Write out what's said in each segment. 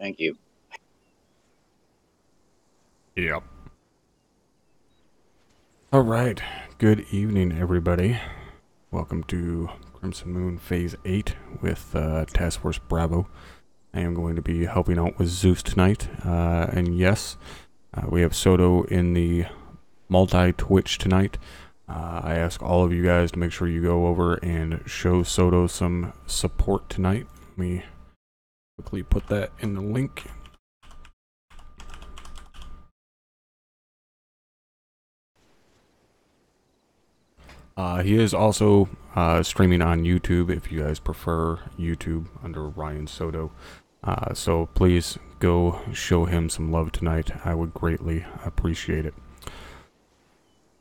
Thank you. Yep. All right. Good evening, everybody. Welcome to Crimson Moon Phase 8 with Task Force Bravo. I am going to be helping out with Zeus tonight. And yes, we have Soto in the multi-Twitch tonight. I ask all of you guys to make sure you go over and show Soto some support tonight. Let me quickly put that in the link. He is also streaming on YouTube if you guys prefer YouTube under Ryan Soto. So please go show him some love tonight. I would greatly appreciate it.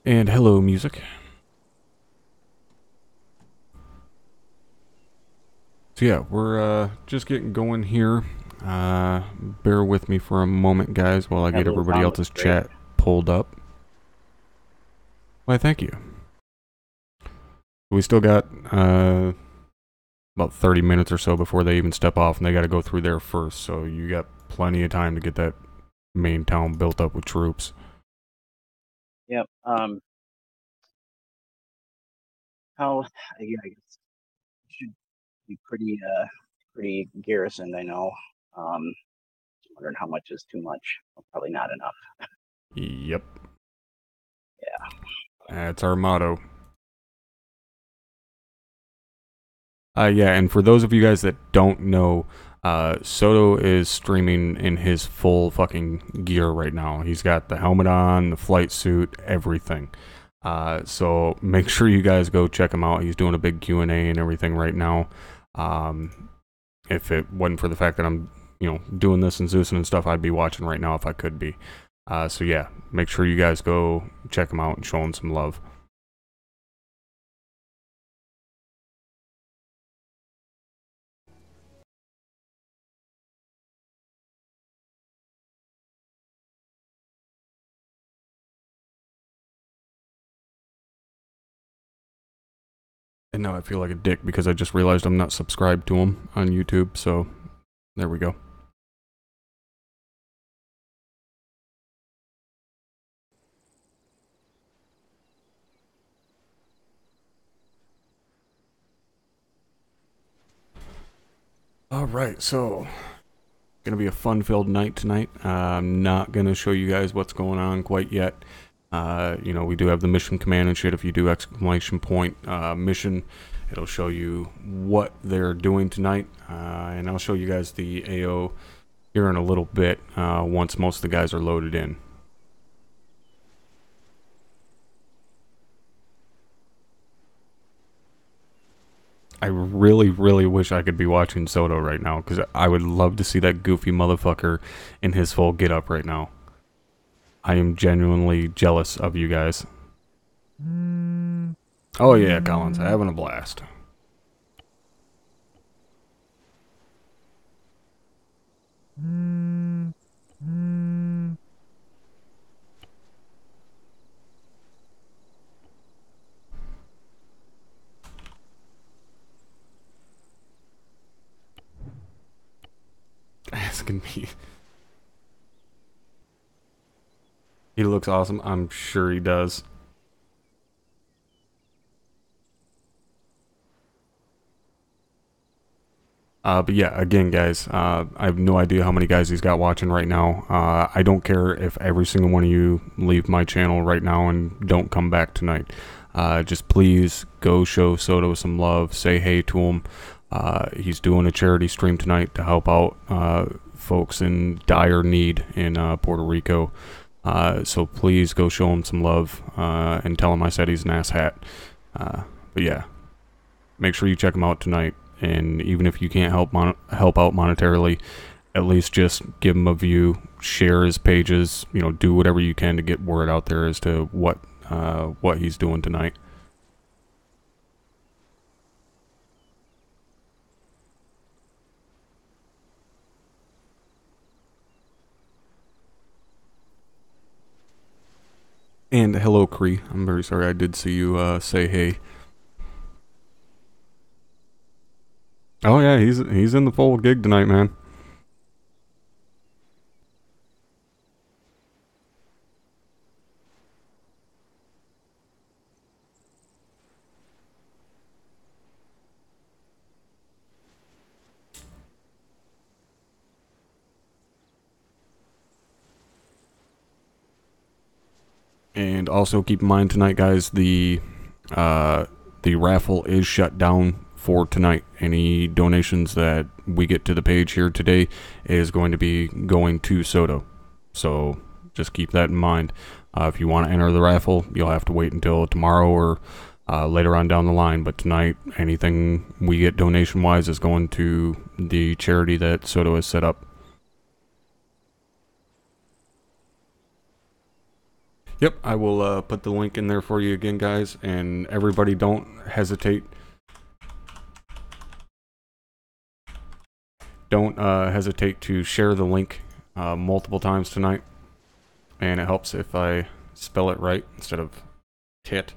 And hello, music. So yeah, we're just getting going here. Bear with me for a moment, guys, while I get everybody else's chat pulled up. Why, thank you. We still got about 30 minutes or so before they even step off, and they got to go through there first, so you got plenty of time to get that main town built up with troops. Yep. I guess it should be pretty garrisoned. I know. Wondering how much is too much. Well, probably not enough. Yep. Yeah. That's our motto. Yeah, and for those of you guys that don't know, Soto is streaming in his full fucking gear right now. He's got the helmet on, the flight suit, everything. So make sure you guys go check him out. He's doing a big Q&A and everything right now. If it wasn't for the fact that I'm, doing this and Zeus and stuff, I'd be watching right now if I could be. So yeah, make sure you guys go check him out and show him some love. And now I feel like a dick because I just realized I'm not subscribed to him on YouTube, so there we go. Alright, so gonna be a fun-filled night tonight. I'm not gonna show you guys what's going on quite yet. We do have the mission command and shit. If you do exclamation point mission, it'll show you what they're doing tonight. And I'll show you guys the AO here in a little bit once most of the guys are loaded in. I really, really wish I could be watching Soto right now, because I would love to see that goofy motherfucker in his full get-up right now. I am genuinely jealous of you guys. Oh yeah, Collins, having a blast. It's gonna be... He looks awesome. I'm sure he does. But yeah, again, guys, I have no idea how many guys he's got watching right now. I don't care if every single one of you leave my channel right now and don't come back tonight. Just please go show Soto some love. Say hey to him. He's doing a charity stream tonight to help out folks in dire need in Puerto Rico. So please go show him some love and tell him I said he's an asshat. But yeah, make sure you check him out tonight. And even if you can't help out monetarily, at least just give him a view, share his pages, do whatever you can to get word out there as to what he's doing tonight. And hello, Cree. I'm very sorry I did see you say hey. Oh yeah, he's in the full gig tonight, man. And also keep in mind tonight, guys, the raffle is shut down for tonight. Any donations that we get to the page here today is going to be going to Soto. So just keep that in mind. If you want to enter the raffle, you'll have to wait until tomorrow or later on down the line. But tonight, anything we get donation-wise is going to the charity that Soto has set up. Yep, I will put the link in there for you again, guys. And everybody, don't hesitate. Don't hesitate to share the link multiple times tonight. And it helps if I spell it right instead of tit.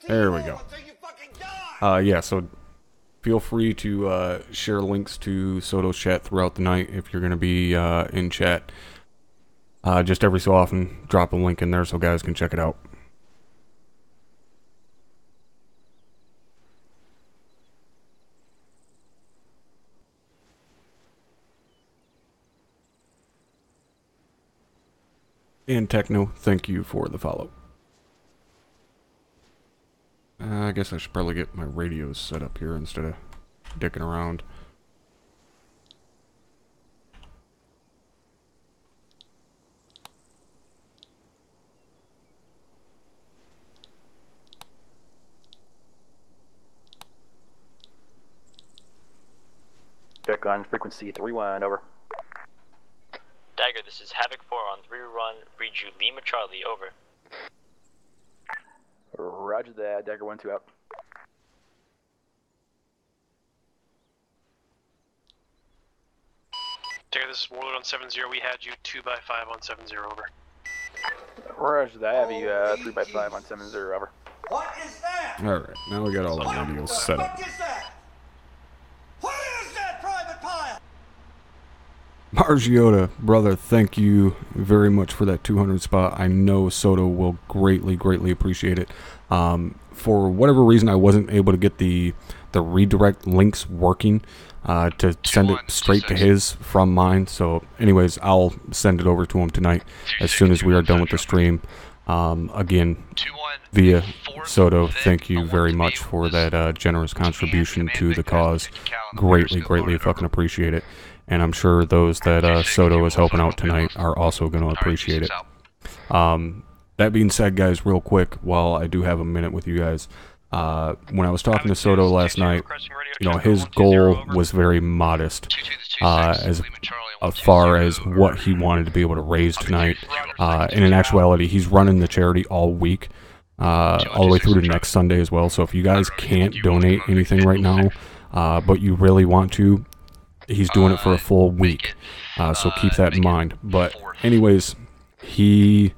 There we go. Yeah, so feel free to share links to Soto's chat throughout the night if you're going to be in chat. Just every so often, drop a link in there so guys can check it out. And Techno, thank you for the follow. I guess I should probably get my radios set up here instead of dicking around. Check on frequency 3-1, over. Dagger, this is Havoc 4 on 3-run, read you Lima Charlie, over. Roger that, Dagger 1-2 out. Dagger, this is Warlord on 7-0, we had you 2x5 on 7-0, over. Roger that, I have you 3x5 on 7-0, over. What is that? Alright, now we got all the radios set up. What is that? What is that, Private Pile? Margiota, brother, thank you very much for that 200 spot. I know Soto will greatly, greatly appreciate it. For whatever reason, I wasn't able to get the redirect links working to send it straight to his from mine. So anyways, I'll send it over to him tonight as soon as we are done with the stream. Again, via Soto, thank you very much for that generous contribution to the cause. Greatly, greatly fucking appreciate it. And I'm sure those that Soto is helping out tonight are also going to appreciate it. That being said, guys, real quick, while I do have a minute with you guys, when I was talking to Soto last night, you know, his goal was very modest as far as what he wanted to be able to raise tonight. And in actuality, he's running the charity all week, all the way through to next Sunday as well. So if you guys can't donate anything right now, but you really want to, he's doing it for a full week. So keep that in mind. But anyways, he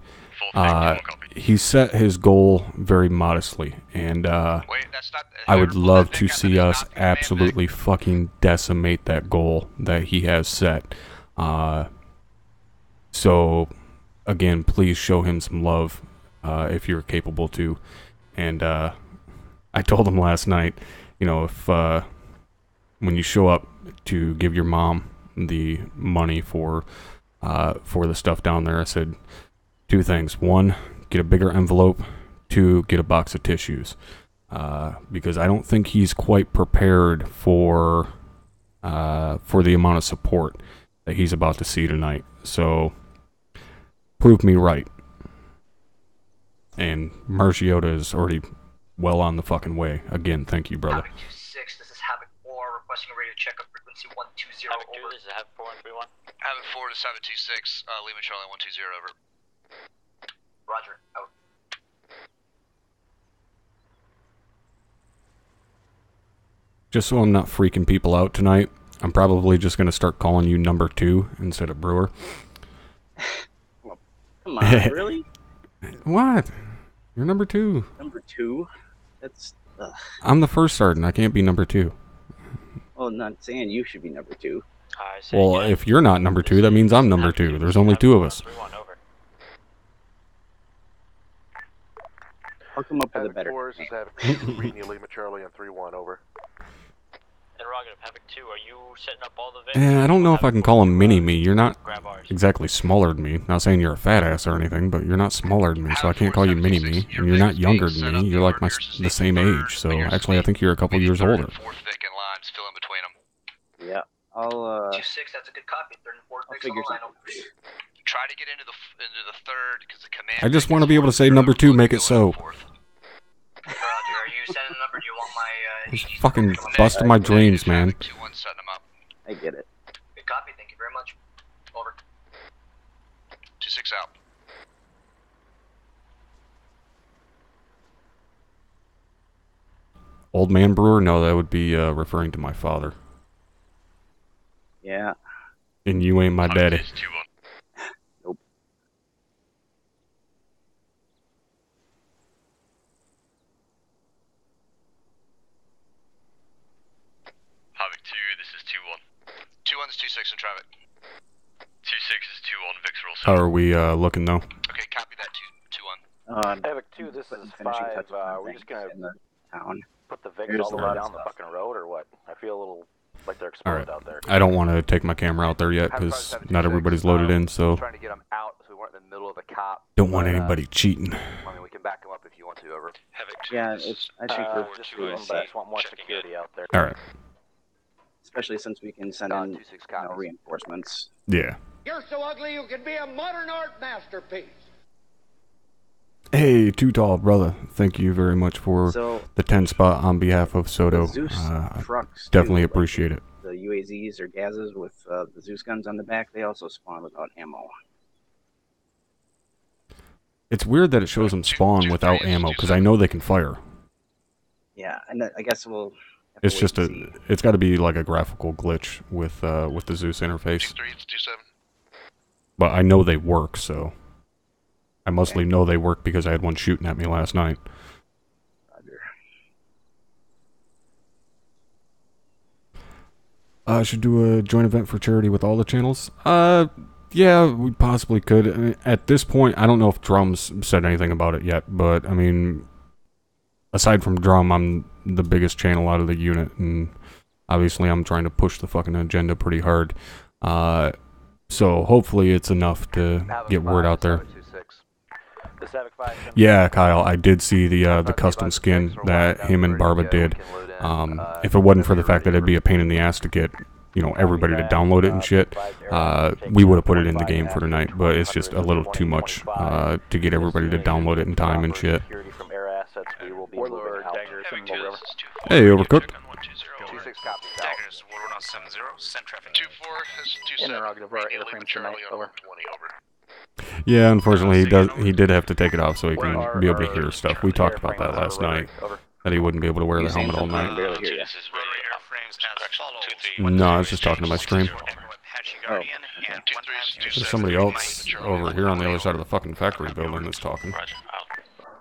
set his goal very modestly, and I would love to see us absolutely fucking decimate that goal that he has set. So again, please show him some love if you're capable to. And I told him last night, you know, if when you show up to give your mom the money for the stuff down there, I said two things: one, get a bigger envelope; two, get a box of tissues, because I don't think he's quite prepared for the amount of support that he's about to see tonight. So prove me right. And Margiota is already well on the fucking way. Again, thank you, brother. Havoc 2-6, this is Havoc 4, requesting a radio checkup frequency 120, Havoc 2, over. this is Havoc 4 on 3-1. Havoc 4 to 726, Lima Charlie 120, over. Roger, out. Just so I'm not freaking people out tonight, I'm probably just going to start calling you number 2 instead of Brewer. Well, come on, really? What? You're number 2. Number 2? That's... I'm the first sergeant. I can't be number 2. Well, I'm not saying you should be number 2. Well, if you're not number 2, that means I'm number 2. There's only 2 of us. I'll come up with a better Havoc 4, this is Havoc 2, reading you Lima Charlie on 3-1, over. And Rog, prerogative. Havoc 2, are you setting up all the Vics? I don't know if I can call him mini-me. You're not Grab ours. exactly smaller than me. Not saying you're a fat ass or anything, but you're not smaller than me, so I can't call you mini-me. And you're not younger than me. You're like the same age, so actually I think you're a couple years older. Yeah, I'll 2-6, that's a good copy. Third and fourth Vics on figure the line. something. Try to get into the third because the command. I just want to be able to say number 2, make it so. Roger, are you sending the number? Do you want my It's fucking busting my dreams, man. 2-1 setting them up. I get it. Good copy, thank you very much. Over. 2-6 out. Old man brewer? No, that would be referring to my father. Yeah. And you ain't my daddy. Nope. Havoc 2, this is 2-1. 2-1's 2-6 in traffic. 2-6 is 2-1, Vic's roll How are we looking though? Okay, copy that 2-1. Havoc 2, this is finishing 5. touches on We're things just gonna in the town. put the Vics Here's all the a way lot of down the stuff. fucking road, or what? I feel a little like they're Alright. exposed out there. I don't want to take my camera out there yet, because not everybody's loaded in, so Trying to get them out so we weren't in the middle of the cop. don't want but, anybody cheating. I mean, we can back them up if you want to, over. Havoc 2, Yeah, it's actually for Just two, but I just want more security out there. Alright. especially since we can send in 2-6 copies. reinforcements. Yeah. You're so ugly you could be a modern art masterpiece. Hey, Too Tall Brother, thank you very much for So the 10 spot on behalf of Soto. the Zeus I trucks definitely too, appreciate it. the UAZs or Gazes with the Zeus guns on the back, they also spawn without ammo. It's weird that it shows them spawn without ammo, because I know they can fire. Yeah, and I guess we'll. have It's to wait just and a, see. it's got to be like a graphical glitch with the Zeus interface. 3, it's 2-7. But I know they work, so I mostly know they work because I had one shooting at me last night. Roger. I should do a joint event for charity with all the channels. Yeah, we possibly could. I mean, at this point, I don't know if Drum's said anything about it yet, but I mean, aside from Drum, I'm the biggest channel out of the unit, and obviously I'm trying to push the fucking agenda pretty hard. So hopefully it's enough to get word out there. The Havoc 5. Yeah, Kyle, I did see the custom skin that him and Barba did. If it wasn't for the fact that it'd be a pain in the ass to get, you know, everybody to download it and shit, we would have put it in the game for tonight, but it's just a little too much to get everybody to download it in time and shit. From air assets, we will be Warlord, moving out. Dagger, Some 2, more this is 2-4. Hey, Overcooked. 2-6 copies. Daggers, Warlord on 7-0, send traffic. 2-4, this is 2-7. Interrogative, our airframe tonight, over. 20, over. Yeah, unfortunately, he did have to take it off so he can be able to hear stuff. We talked about that last night, that he wouldn't be able to wear the helmet all I night. barely hear you. This is rotary airframes as follows. No, I was just talking to my stream. Oh. There's somebody else over here on the other side of the fucking factory building that's talking.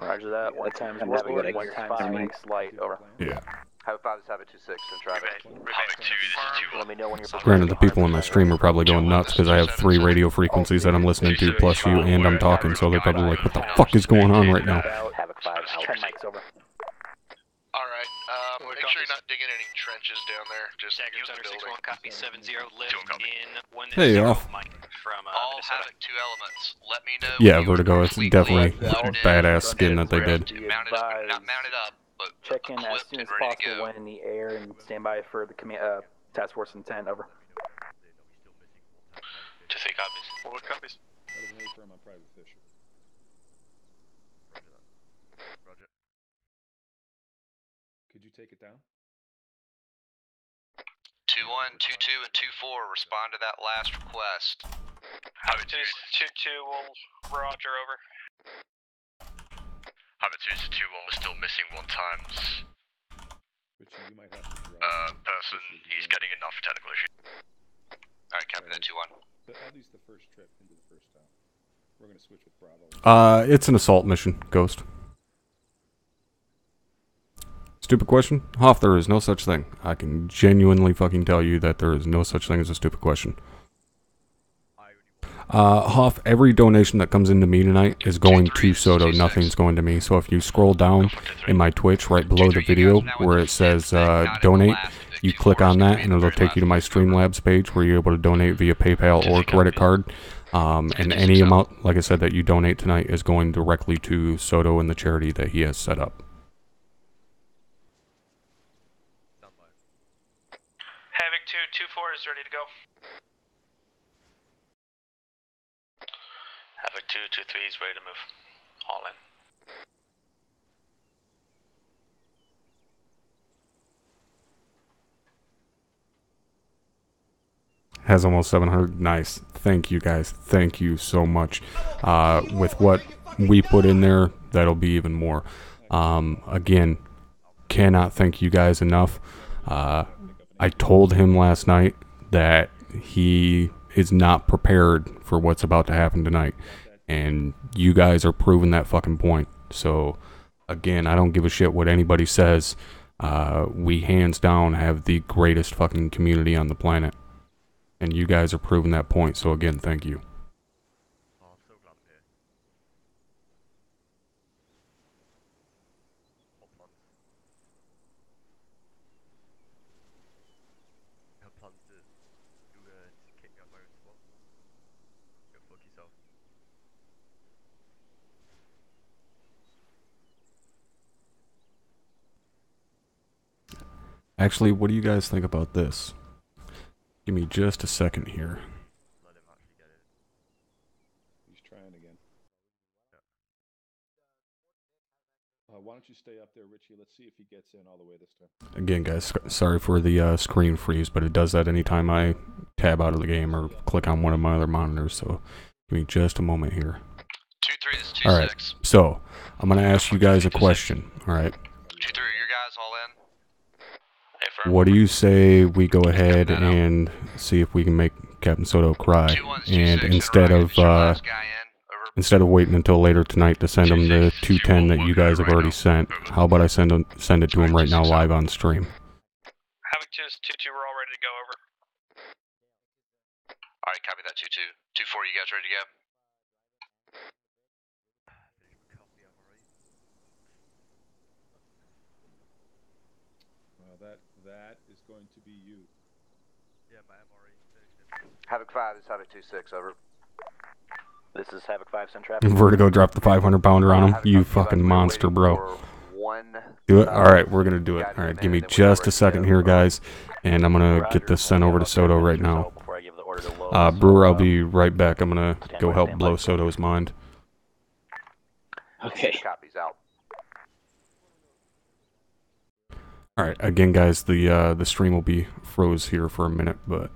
Roger that. One times That's Warlord, good, I one guess. times Phoenix Light, over. Yeah. Have 5 is have a 2-6 in traffic. Havoc 2, this is 2-1. Let me know when you're Granted, the people in my stream are probably going nuts because I have 3 radio frequencies that I'm listening to, plus you, and I'm talking, so they're probably like, what the fuck is going on right now? Havoc 5, 10 mics, over. Alright, make sure you're not digging any trenches down there. Just use the building. Copy 7-0, lift in 1 Hey, off. from All Havoc 2 elements, let me know. Yeah, when you Vertigo, are it's completely definitely loaded in, badass skin that they did. mounted up, not mounted up, but Check in as equipped soon as and ready to possible go. when in the air and stand by for the task force intent, over. 2-3 copies. What copies? Could you take it down? 2-1, 2-2, and 2-4, respond to that last request. Havoc 2, 2-2, will Roger, over. Havoc 2 is 2-1, we're still missing 1 times. You might have to drive. Person, he's getting enough for technical issue. Alright, copy that 2-1. At least the first trip into the first town. We're gonna switch with Bravo. It's an assault mission, Ghost. Stupid question? Hoff, there is no such thing. I can genuinely fucking tell you that there is no such thing as a stupid question. Hoff, every donation that comes into me tonight is going to Soto. Nothing's going to me. So if you scroll down in my Twitch right below the video where it says donate, you click on that, and it'll take you to my Streamlabs page where you're able to donate via PayPal or credit card. And any amount, like I said, that you donate tonight is going directly to Soto and the charity that he has set up. Havoc 2-2-4 is ready to go. Havoc 2-2-3 is ready to move. All in. Has almost 700. Nice. Thank you guys. Thank you so much. With what we put in there, that'll be even more. Again, cannot thank you guys enough. I told him last night that he is not prepared for what's about to happen tonight, and you guys are proving that fucking point. So again, I don't give a shit what anybody says. We hands down have the greatest fucking community on the planet. And you guys are proving that point, so again, thank you. Oh, I'm so glad I'm here. What plans? You have plans to kick me out my own spot? Go fuck yourself. Actually, what do you guys think about this? Give me just a second here. Let him actually get it. He's trying again. Why don't you stay up there, Richie? Let's see if he gets in all the way this time. Again, guys, sorry for the screen freeze, but it does that anytime I tab out of the game or click on one of my other monitors, so give me just a moment here. 2-3, this is 2-6. Alright, so, I'm going to ask you guys a question, alright? 2-3, your guys all in? What do you say we go ahead and see if we can make Captain Soto cry, and instead of waiting until later tonight to send him the 210 that you guys have already sent, how about I send it to him right now live on stream? Havoc 2 is 2-2, we're all ready to go over. Alright, copy that 2-2. 2-4, you guys ready to go? That is going to be you. Yeah, my MRE. Havoc 5, this is Havoc 2-6, over. This is Havoc 5, send traffic. Vertigo dropped the 500-pounder on him. You fucking monster, bro. Do it? Alright, we're gonna do it. Alright, give me just a second here, guys. And I'm gonna get this sent over to Soto right now. Brewer, I'll be right back. I'm gonna go help blow Soto's mind. Okay. Copies out. Alright, again, guys, the stream will be froze here for a minute, but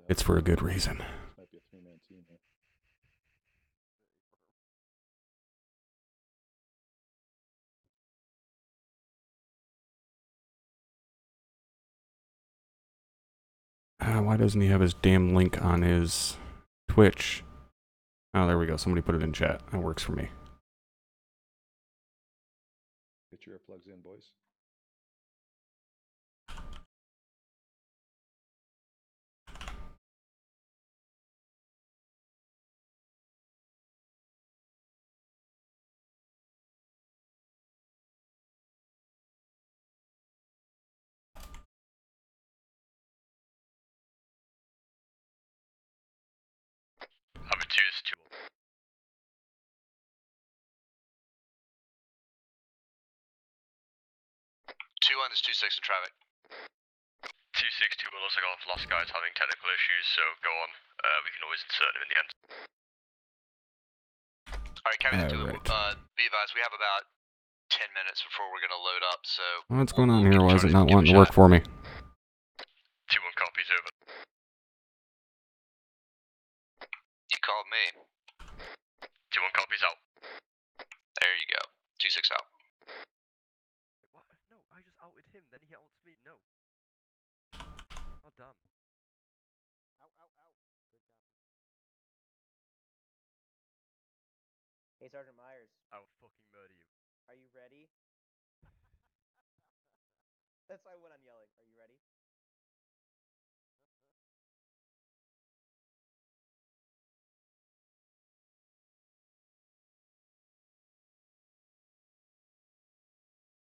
it's for a good reason. Might be a three-man team here. Why doesn't he have his damn link on his Twitch? Oh, there we go. Somebody put it in chat. That works for me. Get your earplugs in, boys. Havoc 2 is 2-1. 2-1 is 2-6 in traffic. 2-6, 2-1, looks like our last guy's having technical issues, so go on. We can always insert him in the end. Alright, carry that to be advised, we have about 10 minutes before we're gonna load up, so... What's going on here? Why is it not wanting to work for me? 2-1 copies over. You called me. 2-1 copies out. There you go. 2-6 out. What? No, I just outed him, then he outs me. No. Oh, damn. Ow, ow, ow. Good job. Hey, Sergeant Myers. I will fucking murder you. Are you ready? That's why I went on yelling. Are you ready?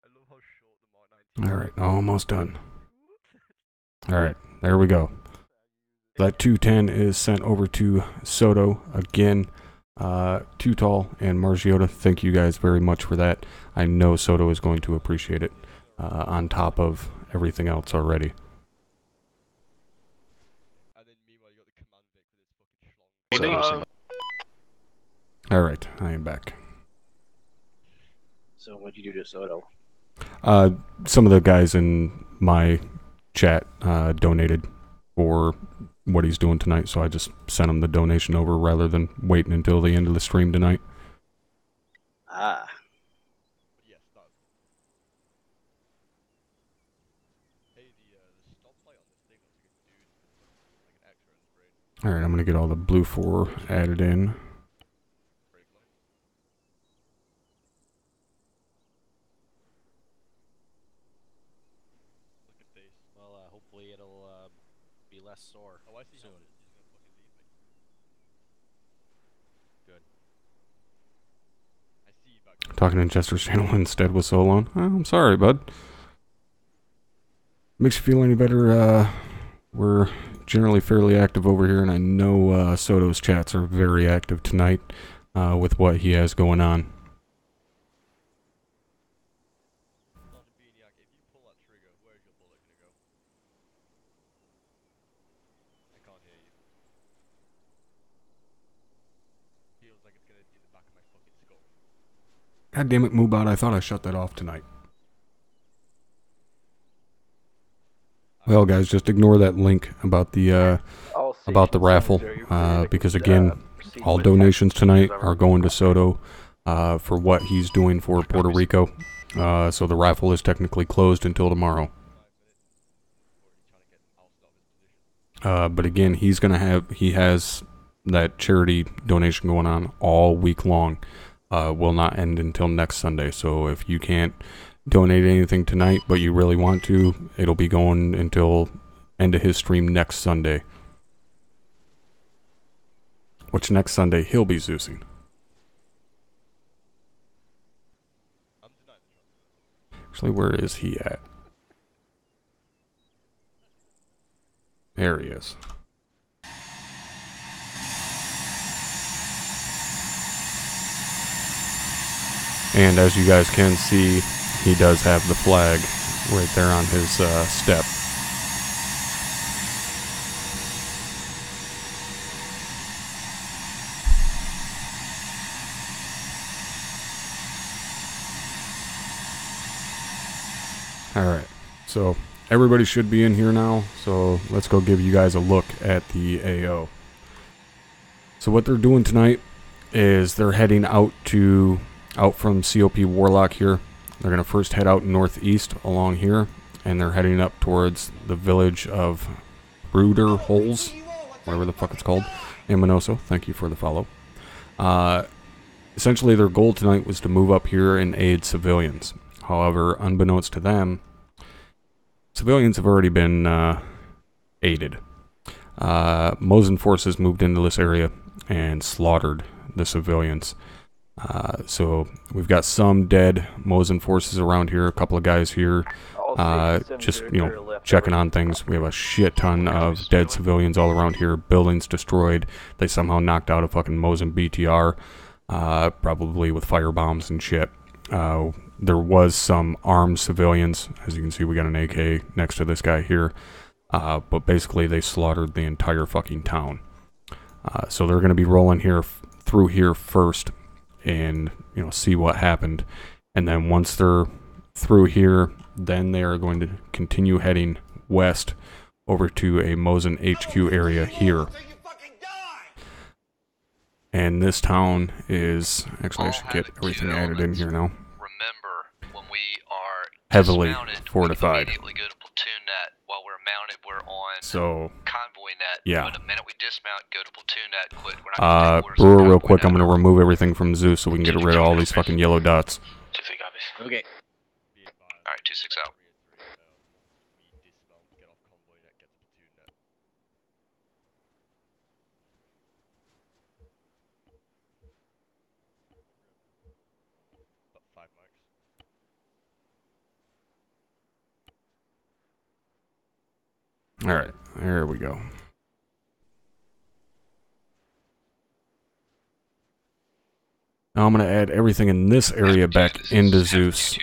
I love how short the Mark 19 Alright, almost done. Alright, there we go. That 210 is sent over to Soto again. Too Tall and Margiota, thank you guys very much for that. I know Soto is going to appreciate it, on top of everything else already. Alright, I am back. So what'd you do to Soto? Some of the guys in my chat donated for what he's doing tonight, so I just sent him the donation over rather than waiting until the end of the stream tonight. Ah. Alright, I'm gonna get all the blue 4 added in. Well, hopefully it'll be less sore soon. Good. Talking in Chester's channel instead with Solon. Oh, I'm sorry, bud. Makes you feel any better? We're generally fairly active over here, and I know Soto's chats are very active tonight with what he has going on. God damn it, Moobot, I thought I shut that off tonight. Well, guys, just ignore that link about the raffle, because again, all donations tonight are going to Soto for what he's doing for Puerto Rico. So the raffle is technically closed until tomorrow. But again, he has that charity donation going on all week long. Will not end until next Sunday. So if you can't donate anything tonight, but you really want to, it'll be going until end of his stream next Sunday. Which next Sunday he'll be Zeusing. Actually, where is he at? There he is. And as you guys can see, he does have the flag right there on his step. Alright, so everybody should be in here now, so let's go give you guys a look at the AO. So what they're doing tonight is they're heading out from COP Warlock here. They're going to first head out northeast along here, and they're heading up towards the village of Brooder Holes, whatever the fuck it's called, in Minoso. Thank you for the follow. Essentially, their goal tonight was to move up here and aid civilians. However, unbeknownst to them, civilians have already been aided. Mosin forces moved into this area and slaughtered the civilians. So we've got some dead Mosin forces around here, a couple of guys here, just, checking on things. We have a shit ton of dead civilians all around here, buildings destroyed. They somehow knocked out a fucking Mosin BTR, probably with firebombs and shit. There was some armed civilians. As you can see, we got an AK next to this guy here. But basically, they slaughtered the entire fucking town. So they're going to be rolling through here first and, see what happened. And then once they're through here, then they are going to continue heading west over to a Mosin HQ area here. And this town is... Actually, I should get everything added in here now. Remember, when we are heavily dismounted, fortified. We immediately go to platoon net. While we're mounted, we're on So, convoy net. yeah. But the minute we dismount, go to platoon net, quit. We're not gonna take orders Brewer, from real convoy quick, I'm net. going to remove everything from Zeus so we can get rid of all these fucking yellow dots. 2-3 copies. Okay. Alright, 2-6 out. Alright, there we go. Now I'm going to add everything in this area back into Zeus,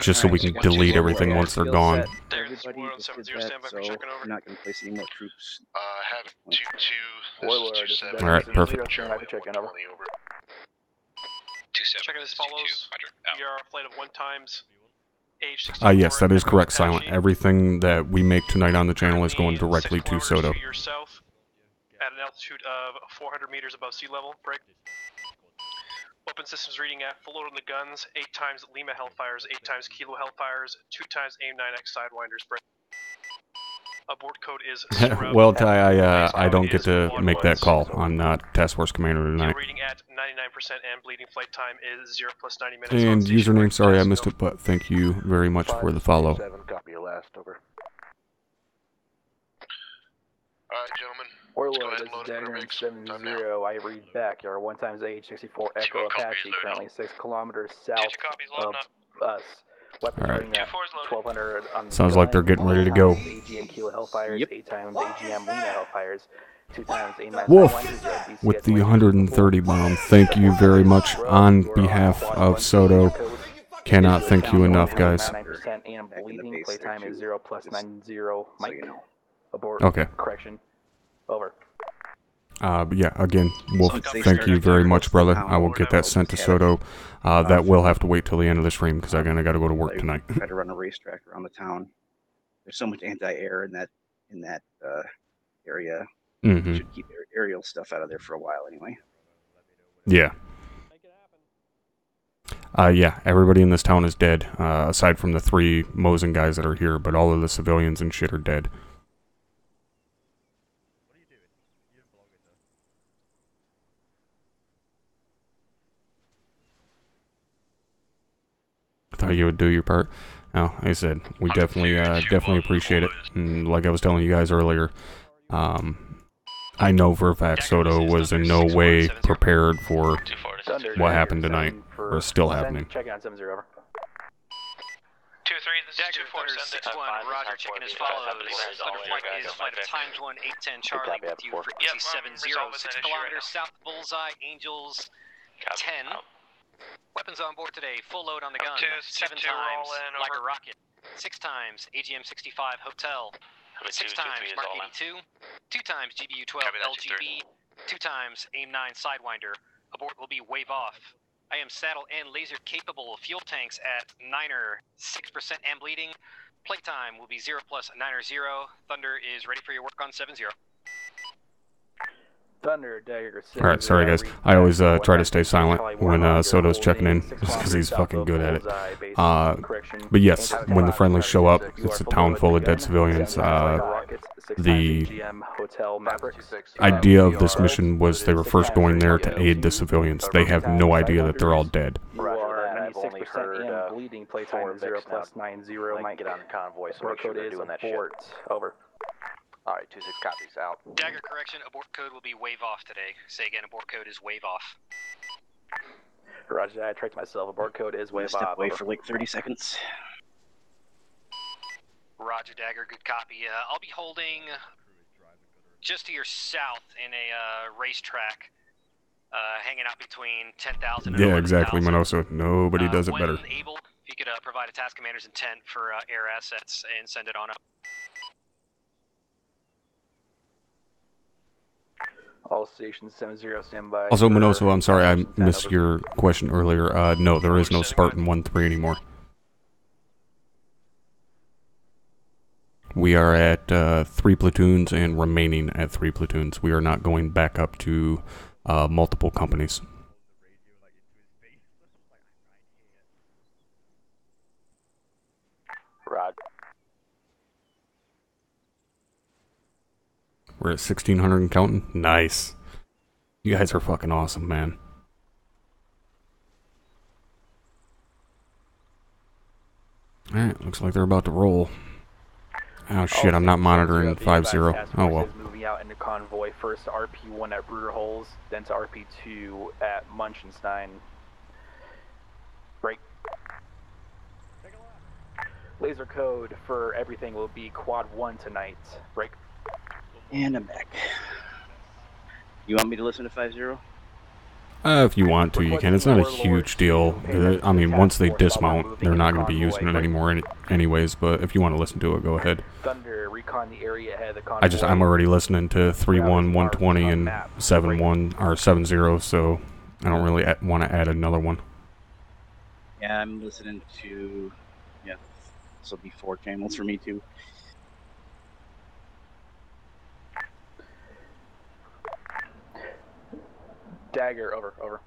just so we can delete everything once they're gone. Everybody just did that, so we're not going to place any more troops. Havoc 2-2. Warlord, this is Decker. Alright, perfect. Traffic check in, over. 2-7. Checking as follows. We are a flight of 1 times. Age 64. Yes, that is correct, Silent. Everything that we make tonight on the channel is going directly to Soto. To your south, at an altitude of 400 meters above sea level. Break. Weapon systems reading at full load on the guns, 8 times Lima Hellfires, 8 times Kilo Hellfires, 2 times AIM-9X Sidewinders. Break. Abort code is Well, Ty, I don't get to make that call. I'm not Task Force Commander tonight. Reading at 99% and bleeding flight time is 0 + 90 minutes. And username, sorry I missed it, but thank you very much for the follow. 7, copy your last, over. Alright, gentlemen. Warlord, this is Dagger 7-0. I read back. You're 1 times H64 Echo Apache, currently 6 kilometers south of us. Weapons running at 1200 on Sounds like they're getting ready to go. AGM Kilo Hellfires, 8 times AGM Lima Hellfires, 2 times AIM-9 Woof! With the 130 bomb, thank you very much on behalf of Soto. Cannot thank you enough, guys. 99% and bleeding. Playtime is 0 + 90. Mike, abort. Okay. Correction. Over. Yeah, again, Wolf, thank you very much, brother. I will get that sent to Soto. That will have to wait till the end of the stream, because again, I got to go to work tonight. Try to run a racetrack around the town. There's so much anti-air in that area. Mm-hmm. Should keep aerial stuff out of there for a while anyway. Yeah. Yeah, everybody in this town is dead, aside from the 3 Mosin guys that are here, but all of the civilians and shit are dead. Thought you would do your part. No, like I said, we definitely appreciate it. And like I was telling you guys earlier, I know for a fact Soto was in no way prepared for what happened tonight, or is still happening. Check out 7-0, over. 2-3, this is 2-4, 6-1, Roger, checking as follows. Thunder flight is flight of times 1, 8-10, Charlie, with you for ET 70, 6 kilometers south, Bullseye, Angels, 10. Weapons on board today, full load on the gun, 7 times, like a rocket, 6 times, AGM 65 Hotel, 6 times, Mark 82, 2 times GBU 12 LGB, 2 times AIM-9 Sidewinder. Abort will be wave off. I am saddle and laser capable, fuel tanks at 9er, 6% and bleeding. Playtime will be 0 + 900. Thunder is ready for your work on 7-0. Thunder, Dagger, Alright, sorry guys. I always try to stay silent when Soto's checking in, just because he's fucking good at it. But yes, when the friendlies show up, it's a town full of dead civilians. The idea of this mission was they were first going there to aid the civilians. They have no idea that they're all dead. You are 96% and bleeding. Playtime is 0 + 90. Might get on the convoy, so make sure they're doing that shit. Over. Alright, 2-6 copies, out. Dagger, correction, abort code will be wave off today. Say again, abort code is wave off. Roger, I tricked myself. Abort code is wave Step off. away for like 30 seconds. Roger, Dagger, good copy. I'll be holding just to your south in a racetrack, hanging out between 10,000 and Yeah, exactly, Minoso. Nobody does it better. When able, if you could provide a task commander's intent for air assets and send it on up. All stations 7-0 standby. Also, Minoso, I'm sorry I missed your question earlier. No, there is no Spartan 1-3 anymore. We are at 3 platoons and remaining at 3 platoons. We are not going back up to multiple companies. Rod. We're at 1,600 and counting. Nice. You guys are fucking awesome, man. Alright, looks like they're about to roll. Oh shit, I'm not monitoring 5-0. Oh well. Moving out into convoy, first to RP1 at Bruder Holes, then to RP2 at Munchenstein. Break. Laser code for everything will be quad 1 tonight. Break. And I'm back. You want me to listen to 5-0? If you want to, you can. It's not a huge deal. I mean, once they dismount, they're not going to be using it anymore anyways, but if you want to listen to it, go ahead. Thunder, recon the area ahead of the convoy. I'm already listening to 3-1, 120, and 7-1, or 7-0, so I don't really want to add another one. Yeah, I'm listening to, yeah, this will be 4 channels for me too. Dagger, over.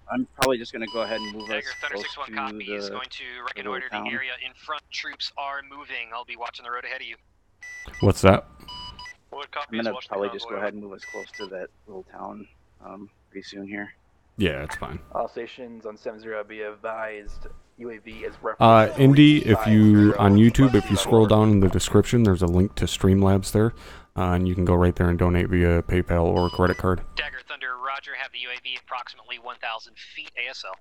I'm probably just going to go ahead and move Dagger, us Thunder close 6-1 to copy is the going to reconnoiter the area in front. Troops are moving. I'll be watching the road ahead of you. What's that? What I'm copy going is to probably just go ahead and move us close to that little town pretty soon here. Yeah, it's fine. All stations on 7-0 be advised. UAV is referenced. Indy, if you, on YouTube, if you scroll down in the description, there's a link to Streamlabs there, and you can go right there and donate via PayPal or credit card. Dagger, Thunder, Roger, have the UAV approximately 1,000 feet ASL.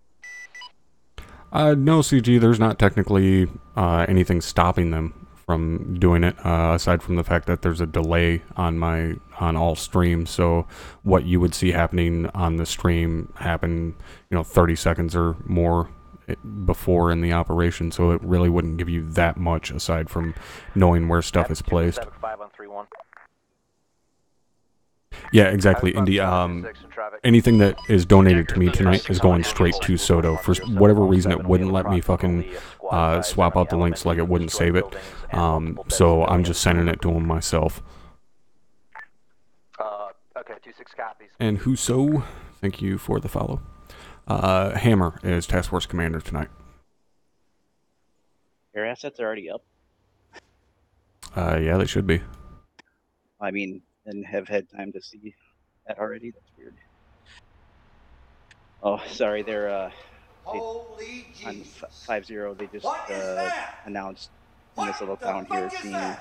No, CG, there's not technically anything stopping them from doing it, aside from the fact that there's a delay on all streams, so what you would see happening on the stream happen, 30 seconds or more before in the operation, so it really wouldn't give you that much aside from knowing where stuff is placed. 5 on 3-1. Yeah, exactly, Indy. Anything that is donated to me tonight is going straight to Soto. For whatever reason, it wouldn't let me fucking swap out the links, like it wouldn't save it. So I'm just sending it to him myself. Okay, 2-6 copies. And Huso, thank you for the follow. Hammer is Task Force Commander tonight. Your assets are already up? Yeah, they should be. I mean, and have had time to see that already? That's weird. Oh, sorry, they're Holy on Jesus. 5-0, they just announced in this little town here seeing dead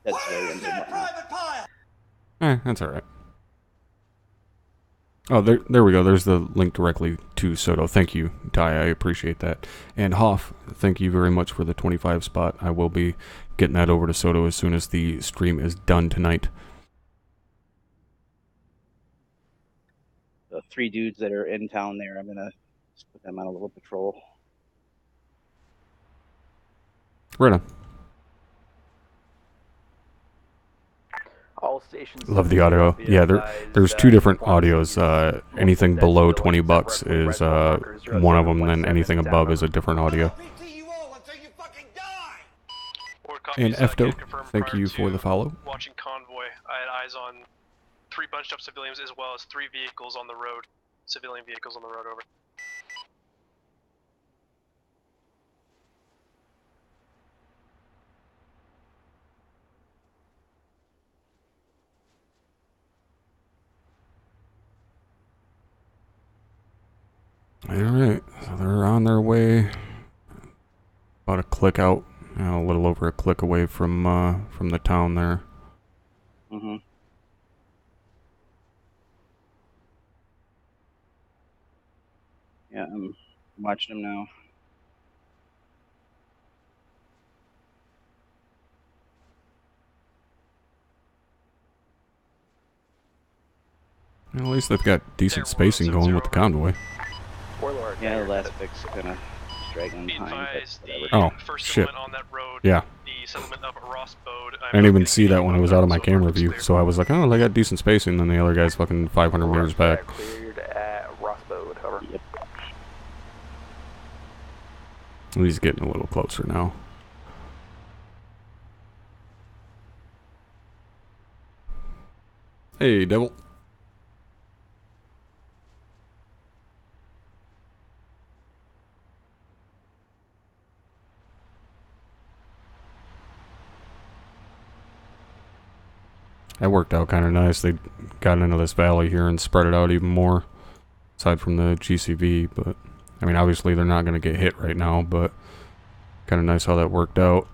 civilians and whatnot. That's alright. Oh, there we go. There's the link directly to Soto. Thank you, Ty. I appreciate that. And Hoff, thank you very much for the 25 spot. I will be getting that over to Soto as soon as the stream is done tonight. The 3 dudes that are in town there, I'm going to just put them on a little patrol. Right on. All stations. Love the audio. Yeah, there's 2 different audios. Anything below $20 is one of them, and then anything above is a different audio. And Efto, thank you for the follow. Watching convoy, I had eyes on 3 bunched up civilians as well as 3 vehicles on the road. Civilian vehicles on the road, over. Alright, so they're on their way. About a click out, a little over a click away from the town there. Mm-hmm. Yeah, I'm watching them now. Well, at least they've got decent spacing going with the convoy. Yeah, the last fix kind of dragging behind. Oh, shit. On that road, yeah. The settlement of Rossbode. I didn't even see that when it was out of my camera view, so I was like, oh, they got decent spacing, then the other guy's fucking 500 meters back. Cleared at Rossbode, over. Yep. He's getting a little closer now. Hey, Devil. That worked out kind of nice. They got into this valley here and spread it out even more, aside from the GCV. But, I mean, obviously they're not going to get hit right now, but kind of nice how that worked out.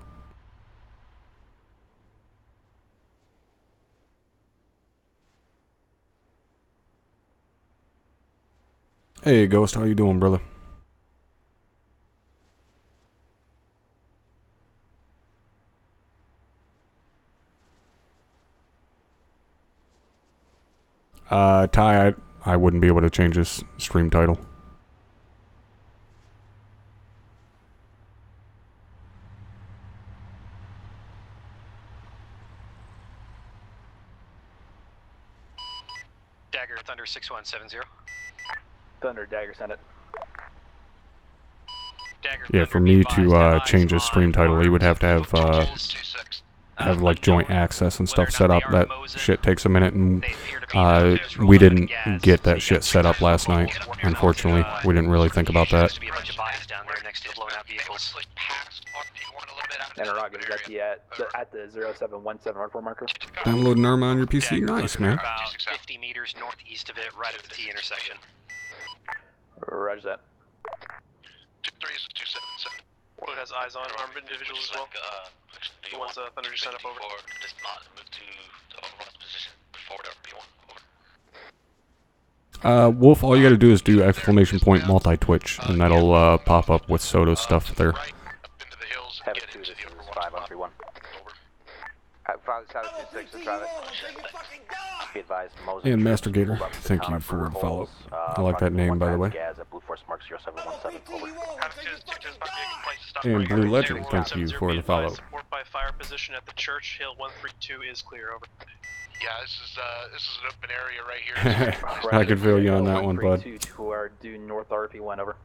Hey, Ghost, how you doing, brother? Ty, I wouldn't be able to change this stream title. Dagger, Thunder 6170. Thunder, Dagger, send it. Dagger, Yeah, for me to change his stream title, he would have to have like joint access and stuff set up. That shit takes a minute, and we didn't get that shit set up last night. Unfortunately, we didn't really think about that. And Aragon is at the 0717 hardcore marker. Downloading Arma on your PC, nice, man. About 50 meters northeast of it, right at the T intersection. Roger that. 2-3 is 277. It has eyes on armed individuals as well. The ones Thunder just sent up over. Does not move to the overrun position forward over P1. Wolf, all you gotta do is do exclamation point multi-twitch, and that'll pop up with Soto's stuff there. Have it 2, this is 5131. 5726 in traffic. Be advised, Moses. And Master Gator, thank you for the follow. I like that name, by the way. Blue Force Mark 0717, over. And Blue Legend, thank you for the follow. Support by fire position at the church. Hill 132 is clear, over. Yeah, this is an open area right here. I could feel you on that one, bud. To our due north RP1, over.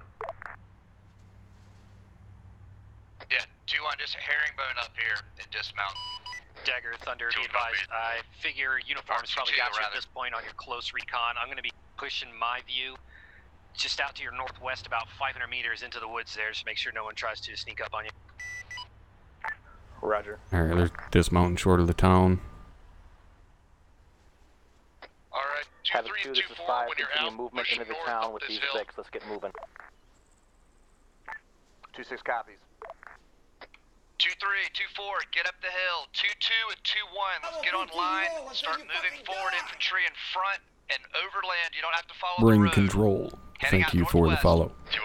Yeah, 2-1, just herringbone up here and dismount. Dagger, Thunder, be advised. I figure uniforms probably got you at this point on your close recon. I'm going to be pushing my view just out to your northwest about 500 meters into the woods there, just make sure no one tries to sneak up on you. Roger. Alright, they're dismounting short of the town. Alright, 2-3 and 2-4, when you're out, movement into the town with these six. Let's get moving. 2-6 copies. 2-3, 2-4, get up the hill. 2-2 and 2-1, let's get on line. Start moving forward, infantry in front and overland. You don't have to follow Bring the road. control. Thank you for the follow. 2-1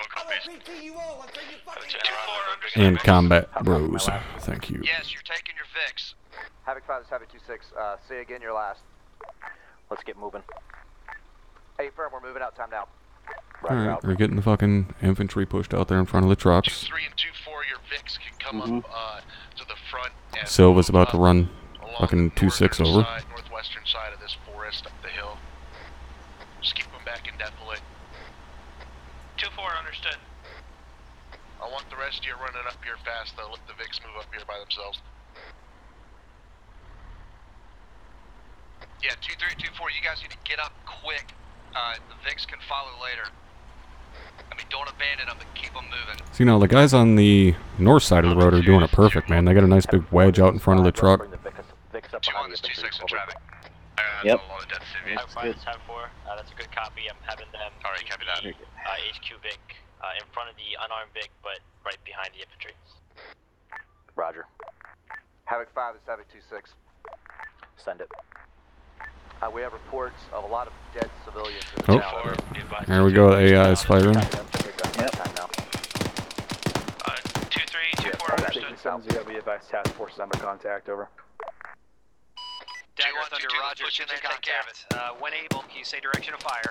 And Combat Bros, thank you. Yes, you're taking your VIX. Havoc 5 is Havoc 26. Say again your last. Let's get moving. Hey, firm, we're moving out. Time now. Alright, we're getting the fucking infantry pushed out there in front of the trucks. 2-3 and 2-4, your VIX can come up to the front. And Silva's about to run fucking 2-6 over. Northwestern side of this forest up the hill. Just keep them back indefinitely. 2-4, understood. I want the rest of you running up here fast though. Let the VIX move up here by themselves. Yeah, 2-3, 2-4, you guys need to get up quick. The VIX can follow later. I mean, don't abandon them, but keep them moving. See, now the guys on the north side of the road are doing it perfect, man. They got a nice big wedge out in front of the truck. 2-1, this 2-6 in traffic. Yep. That's a good copy. I'm having them. Alright, copy that. HQ Vic in front of the unarmed Vic, but right behind the infantry. Roger. Havoc 5 is Havoc 26. Send it. We have reports of a lot of dead civilians in the town. There we go, AI is firing. Yep. 2-3, 2-4, understood. We advise task force under contact, over. Dagger, Thunder, Roger, should in contact. When able, can you say direction of fire?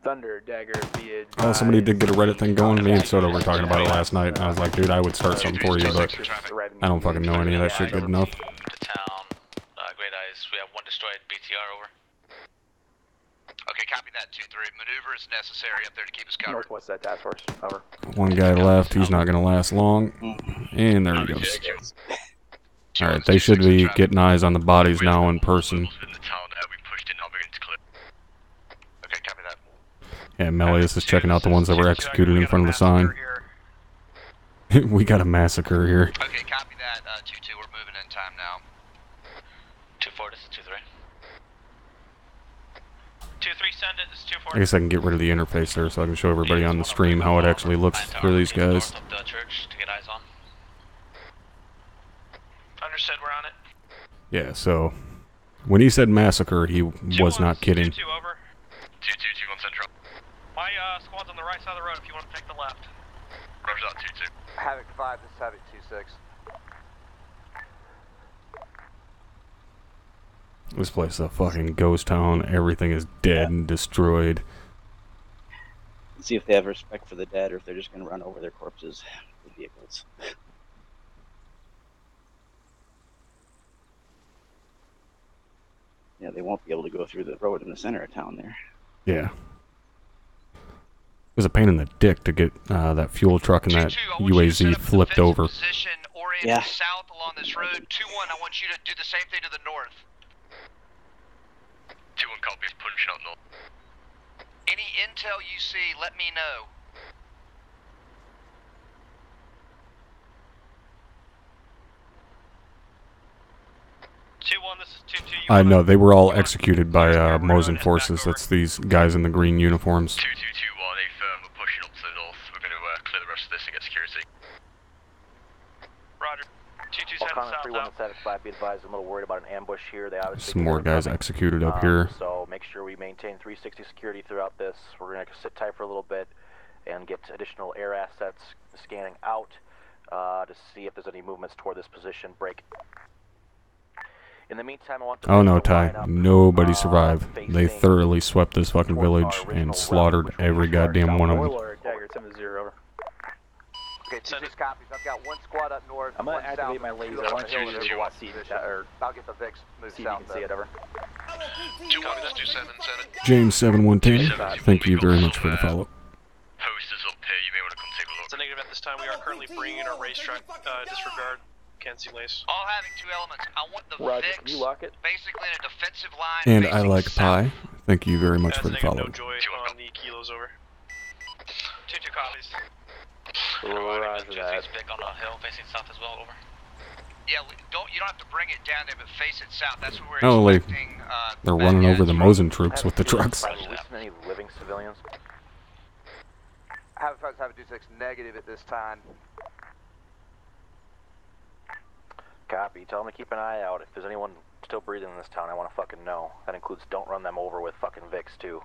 Thunder, Dagger, be advised. Oh, somebody did get a Reddit thing going. Me and Soto were talking about it last night. And I was like, dude, I would start something for you, but I don't fucking know any of that shit good enough. To town, Great Eyes, we have one destroyed BTR, over. Okay, copy that, 2-3. Maneuver is necessary up there to keep us covered. Northwest side task force, over. One guy left. He's not going to last long. And there he goes. Alright, they should be getting eyes on the bodies now in person. Yeah, Melius is checking out the ones that were executed in front of the sign. We got a massacre here. Okay, copy that, 2-2. We're moving in time now. 2-4, this is 2-3. 2-3, send it. This is 2-4. I guess I can get rid of the interface there so I can show everybody on the stream how it actually looks for these guys. North of the church to get eyes on. Understood, we're on it. Yeah, so when he said massacre, he was not kidding. 2-2, over. 2-2, 2-1 central. My squad's on the right side of the road if you want to take the left. Roger's out, 2-2. Havoc 5, this is Havoc 26. This place is a fucking ghost town. Everything is dead and destroyed. See if they have respect for the dead or if they're just going to run over their corpses with vehicles. Yeah, they won't be able to go through the road in the center of town there. Yeah. It was a pain in the dick to get that fuel truck and that UAZ flipped over. Yeah. South along this road. 2-1, I want you to do the same thing to the north. 2-1 copies, punching out north. Any intel you see, let me know. I know, they were all executed by Mosin forces. That's these guys in the green uniforms. 2-2-2-1, we're pushing up to the north. We're going to clear the rest of this and get security. Roger. 2-2's heading O'Connor south. 3-1-5, be advised, I'm a little worried about an ambush here. They obviously Some more guys executed up here. So make sure we maintain 360 security throughout this. We're going to sit tight for a little bit and get additional air assets scanning out to see if there's any movements toward this position. Break. In the meantime, I want to... Oh no, Ty. Nobody survived. They thoroughly swept this fucking village and slaughtered every goddamn one of them. Dagger 7-0, over. Okay, 2-6 copies. I've got one squad up north. I'm going to activate my laser. I want you to see or I'll get the VIX moved see if you south. can see it, over. 2 copies, that's 2-7, James 7110, thank you very much for the follow. Posters up here, you may want to come take a look. It's a negative at this time. We are currently bringing in our racetrack. Disregard. Can't see lace. All having 2 elements. I want the Roger, VIX can you lock it? basically in a defensive line. And I facing like south. pie. Thank you very much That's for the negative, follow. no joy on the kilos, over. 2-2 copies. Roger that. Big on a hill facing south as well, over. Yeah, you don't have to bring it down there, but face it south. That's what we're Oh, like, expecting. they're running over the Mosin troops with the trucks. Any living civilians? Have 2-6 negative at this time. Copy. Tell them to keep an eye out. If there's anyone still breathing in this town, I want to fucking know. That includes don't run them over with fucking VIX too.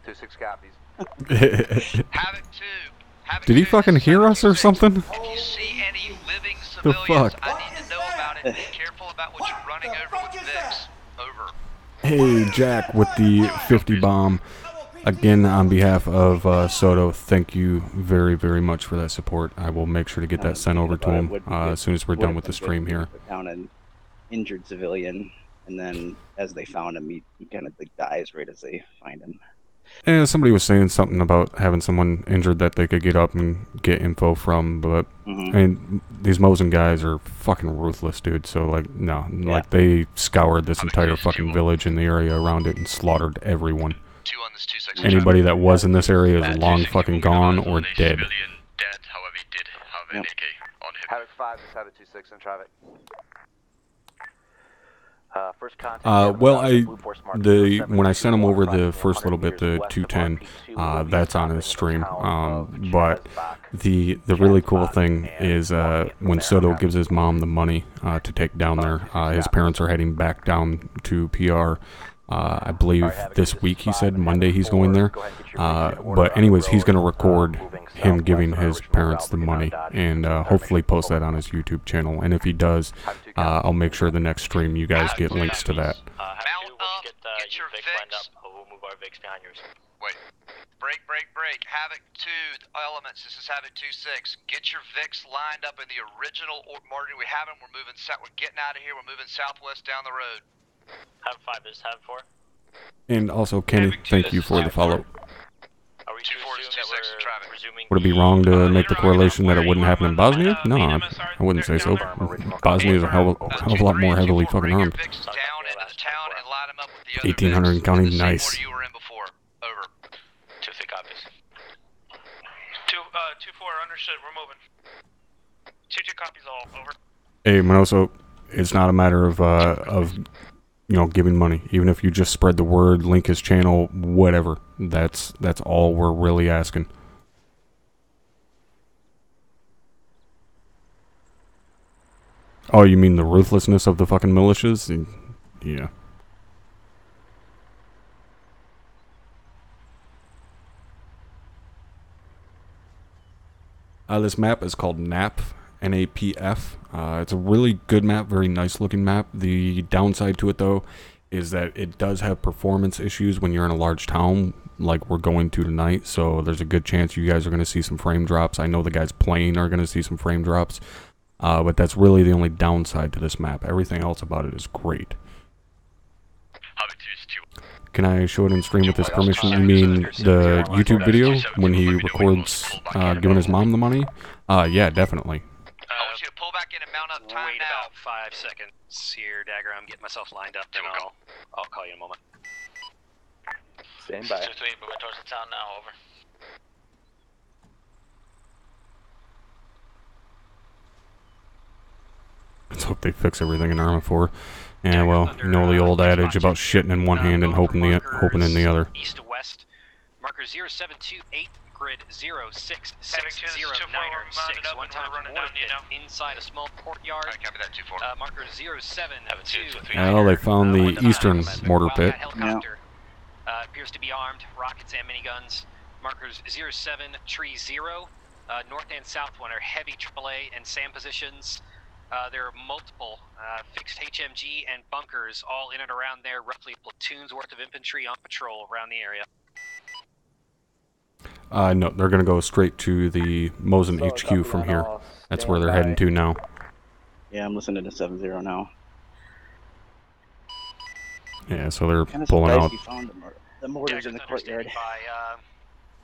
2-6 copies. Havoc 2. Havoc Did he 2, fucking hear us or something? If you see any living The civilians, fuck? I need to know about it. Be careful about what you're running over with VIX. Over. Hey, Jack with the 50 bomb. Again, on behalf of Soto, thank you very, very much for that support. I will make sure to get that sent over to him as soon as we're done with the stream here. Put down an injured civilian, and then as they found him, he kind of dies right as they find him. And somebody was saying something about having someone injured that they could get up and get info from, but I mean, these Mosin guys are fucking ruthless, dude. So like, no, like they scoured this entire fucking village and the area around it and slaughtered everyone. Anybody that was in this area is long fucking gone or dead. However, he did have an AK on him. Havoc 5 is Havoc 2-6 in traffic. First contact. Well, when I sent him over the first little bit, the 210, that's on his stream. But the really cool thing is when Soto gives his mom the money to take down there, his parents are heading back down to PR. I believe this week, he said Monday he's going there. But anyways, he's going to record him giving his parents the money and hopefully post that on his YouTube channel. And if he does, I'll make sure the next stream you guys get links to that. Mount up, get your VIX. We'll move our VIX behind yours. Wait. Break. Havoc 2 elements. This is Havoc 2-6. Get your VIX lined up in the original margin we have them. We're moving south. We're getting out of here. We're moving southwest down the road. Have 5, this have 4. And also, Kenny, thank you for the follow. Are we to assume that we're resuming? Would it be wrong to make the correlation that it wouldn't happen in Bosnia? No, I wouldn't say so. Bosnia is a hell of a lot more heavily fucking armed. 1800 and counting, nice. 2-3 copies. 2-4, understood. We're moving. 2-2 copies all, over. Hey, Manoso, it's not a matter of you know, giving money. Even if you just spread the word, link his channel, whatever. That's all we're really asking. Oh, you mean the ruthlessness of the fucking militias? Yeah. This map is called NAP, NAPF. It's a really good map, very nice looking map. The downside to it though is that it does have performance issues when you're in a large town like we're going to tonight, so there's a good chance you guys are going to see some frame drops. I know the guys playing are going to see some frame drops, but that's really the only downside to this map. Everything else about it is great. Can I show it in stream with his permission? You mean the YouTube video when he records giving his mom the money? Yeah, definitely. I want you to pull back in and mount up time Wait now. about 5 seconds here, Dagger. I'm getting myself lined up, and I'll call you in a moment. Stand by. 2-3, moving towards the town now, over. Let's hope they fix everything in Arma 4. Yeah, well, you know the old adage about shitting in one hand and hoping in the other. East to west, marker 0728, grid 0660906. One time inside a small courtyard. Marker 0722. Well, they found the eastern mortar pit. Helicopter appears to be armed, rockets and miniguns. Markers 0730. North and south one are heavy AAA and SAM positions. There are multiple fixed HMG and bunkers all in and around there, roughly a platoon's worth of infantry on patrol around the area. No, they're going to go straight to the Mosin HQ from here. That's where they're heading to now. Yeah, I'm listening to 7-0 now. Yeah, so they're pulling out. You found the mortars in the courtyard.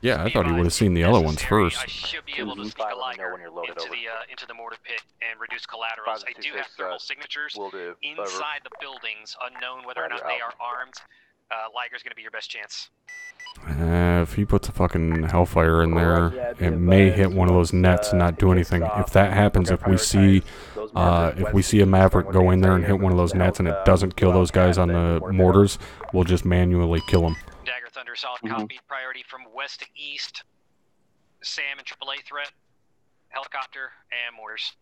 Yeah, I thought he would have seen the other ones first. I should be able to sneak a Liger into the mortar pit and reduce collaterals. I do have thermal signatures inside the buildings, unknown whether or not they are armed. Liger's going to be your best chance. If he puts a fucking Hellfire in there, it may hit one of those nets and not do anything. If that happens, if we see a Maverick go in there and hit one of those nets and it doesn't kill those guys on the mortars, we'll just manually kill them. Dagger Thunder, solid copy. Priority from west to east. SAM and AAA threat. Helicopter and mortars.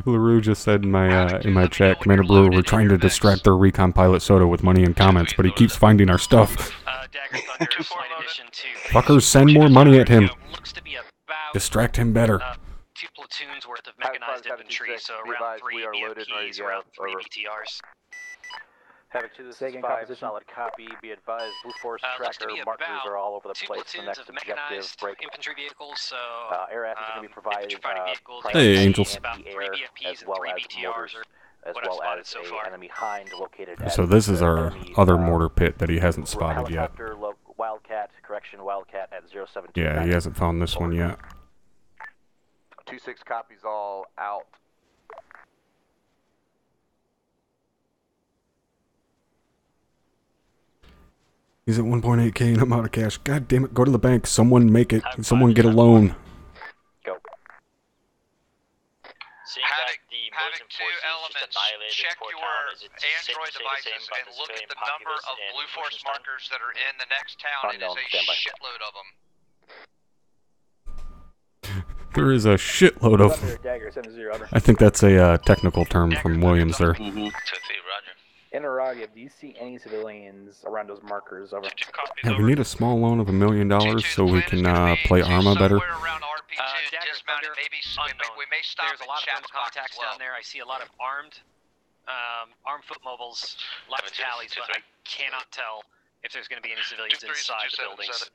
LaRue just said in my chat, Commander Brewer, we're trying to distract their recon pilot Soda with money and comments, but he keeps finding our stuff. Dagger Thunder, slight addition to Fuckers, send more money at him. Distract him better. 2 platoons worth of mechanized infantry, so around 3 BMPs, around 3 BTRs. Havoc 2, this is 5, solid copy. Be advised, Blue Force tracker markers are all over the place. The next objective, break. Infantry vehicles, so air assets are going to be provided. Hey, Angels. About 3 BMPs and 3 BTRs, as well as so an enemy hind located. So this is our other mortar pit that he hasn't spotted yet. Wildcat, correction, Wildcat at 072. Yeah, he hasn't found this one yet. 2-6 copies all out. He's at 1.8k and I'm out of cash. God damn it, go to the bank. Someone make it. Someone get a loan. Go. Havoc 2 elements, check your Android devices and look at the number of Blue Force markers that are in the next town. It is a shitload of them. There is a shitload of them. I think that's a technical term from Williams there. Interrogative, do you see any civilians around those markers? Over. Yeah, we need a small loan of $1 million so we can play Arma better. There's a lot of thermal contacts down there. I see a lot of armed foot mobiles, lots of tallies, but I cannot tell if there's going to be any civilians inside the buildings.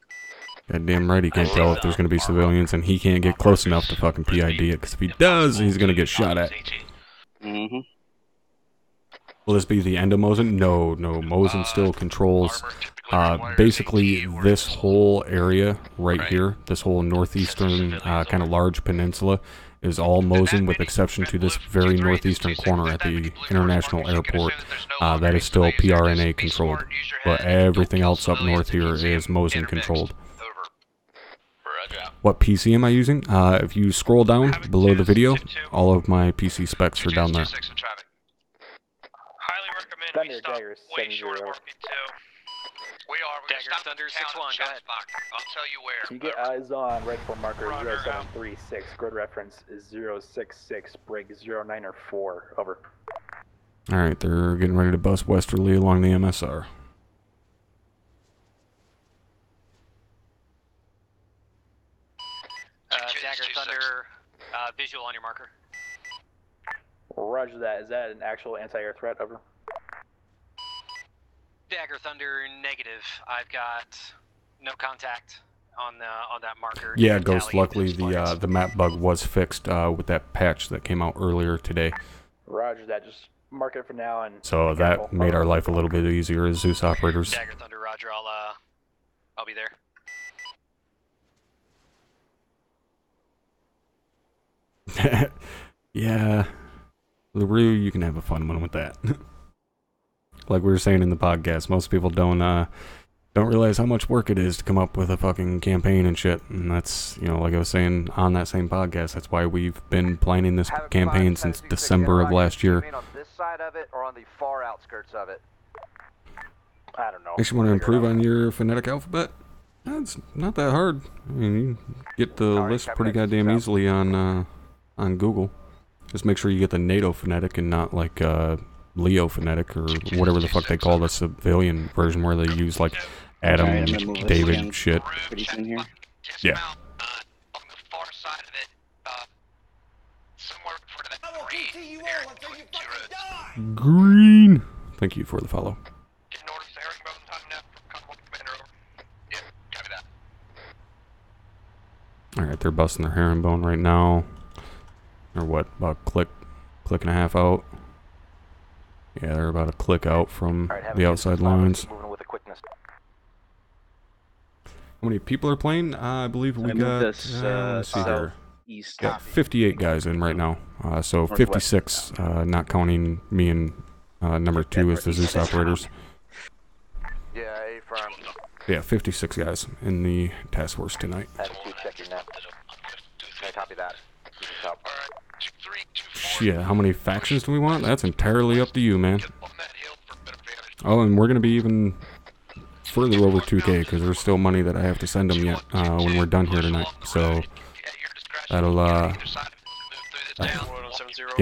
Goddamn right he can't tell if there's going to be civilians, and he can't get close enough to fucking PID it, because if he does, he's going to get shot at. Will this be the end of Mosin? No, Mosin still controls basically this whole area right here, this whole northeastern kind of large peninsula is all Mosin with exception to this very northeastern corner at the international airport. That is still PRNA controlled, but everything else up north here is Mosin controlled. What PC am I using? If you scroll down below the video, all of my PC specs are down there. Thunder Dagger 7-0. We are. Dagger Thunder 6-1. Go ahead. I'll tell you where. You get eyes on right for marker 0736. Grid reference is 066. Break 0904. Over. All right, they're getting ready to bust westerly along the MSR. Dagger Thunder Visual on your marker. Roger that. Is that an actual anti-air threat? Over. Dagger Thunder, negative. I've got no contact on that marker. Yeah, Ghost. Luckily, the map bug was fixed with that patch that came out earlier today. Roger that. Just mark it for now and. So that made our life a little bit easier as Zeus operators. Dagger Thunder, Roger. I'll be there. Yeah, LaRue, you can have a fun one with that. Like we were saying in the podcast, most people don't realize how much work it is to come up with a fucking campaign and shit. And that's, you know, like I was saying on that same podcast, that's why we've been planning this campaign since December of last year. On this side of it or on the far outskirts of it? I don't know. Actually, want to improve on your phonetic alphabet? It's not that hard. I mean, you get the list pretty goddamn easily on Google. Just make sure you get the NATO phonetic and not like Leo phonetic or whatever the fuck they call the civilian version where they use like Adam, David shit. Pretty soon here. Yeah. On the far side of it, somewhere before that green area between two roads. Green. Thank you for the follow. Get north of the herringbone time now. Convoy commander over. Yeah, copy that. Alright, they're busting their herringbone right now. Or what, about a click and a half out. Yeah, they're about a click out from the outside lines. How many people are playing? I believe we got, let's see here. Yeah, 58 guys in right now. So 56, not counting me and number 2 as the Zeus operators. Yeah, A-firm. Yeah, 56 guys in the task force tonight. Check your net. I copy that. Yeah, how many factions do we want? That's entirely up to you, man. Oh, and we're going to be even further over 2K because there's still money that I have to send them yet when we're done here tonight. So that'll, again,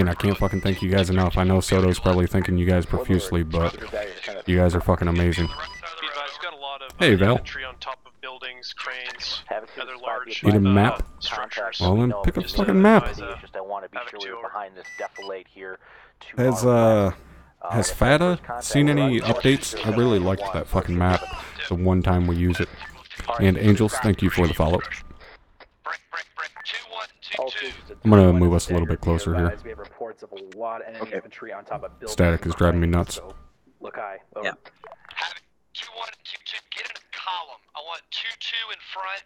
I can't fucking thank you guys enough. I know Soto's probably thanking you guys profusely, but you guys are fucking amazing. Hey, Val. Buildings, cranes, other large Need a map? structures. Well, then pick a fucking map. Just I want to be sure we're behind this defilade here. Has Fata seen any updates? I really liked that fucking map the one time we use it. And Angels, thank you for the follow. I'm gonna move us a little bit closer here. We have reports of a lot of enemy infantry on top of buildings. Static is driving me nuts. Look high. Over. Yeah. 2-1, 2-2, get in a column. I want 2-2 in front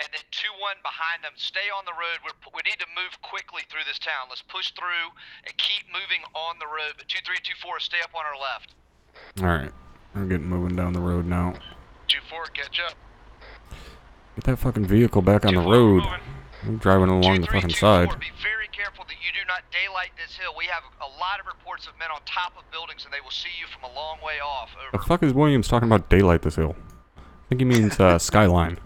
and then 2-1 behind them. Stay on the road. We need to move quickly through this town. Let's push through and keep moving on the road. But 2-3, 2-4, stay up on our left. Alright, I'm getting moving down the road now. 2-4, catch up. Get that fucking vehicle back on the road. I'm driving along the fucking side. Be very careful that you do not daylight this hill. We have a lot of reports of men on top of buildings and they will see you from a long way off. Over. The fuck is Williams talking about daylight this hill? I think he means skyline.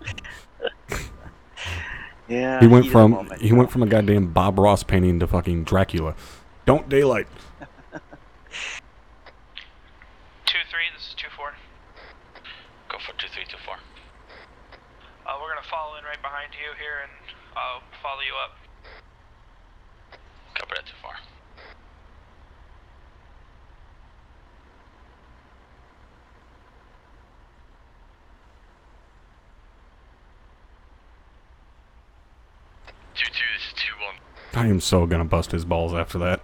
Yeah. He went from a goddamn Bob Ross painting to fucking Dracula. Don't daylight. 2-3, this is 2-4. Go for 2-3, 2-4. We're gonna follow in right behind you here and I'll follow you up. Copy that, 2-4. This is 2-1. I am so gonna bust his balls after that.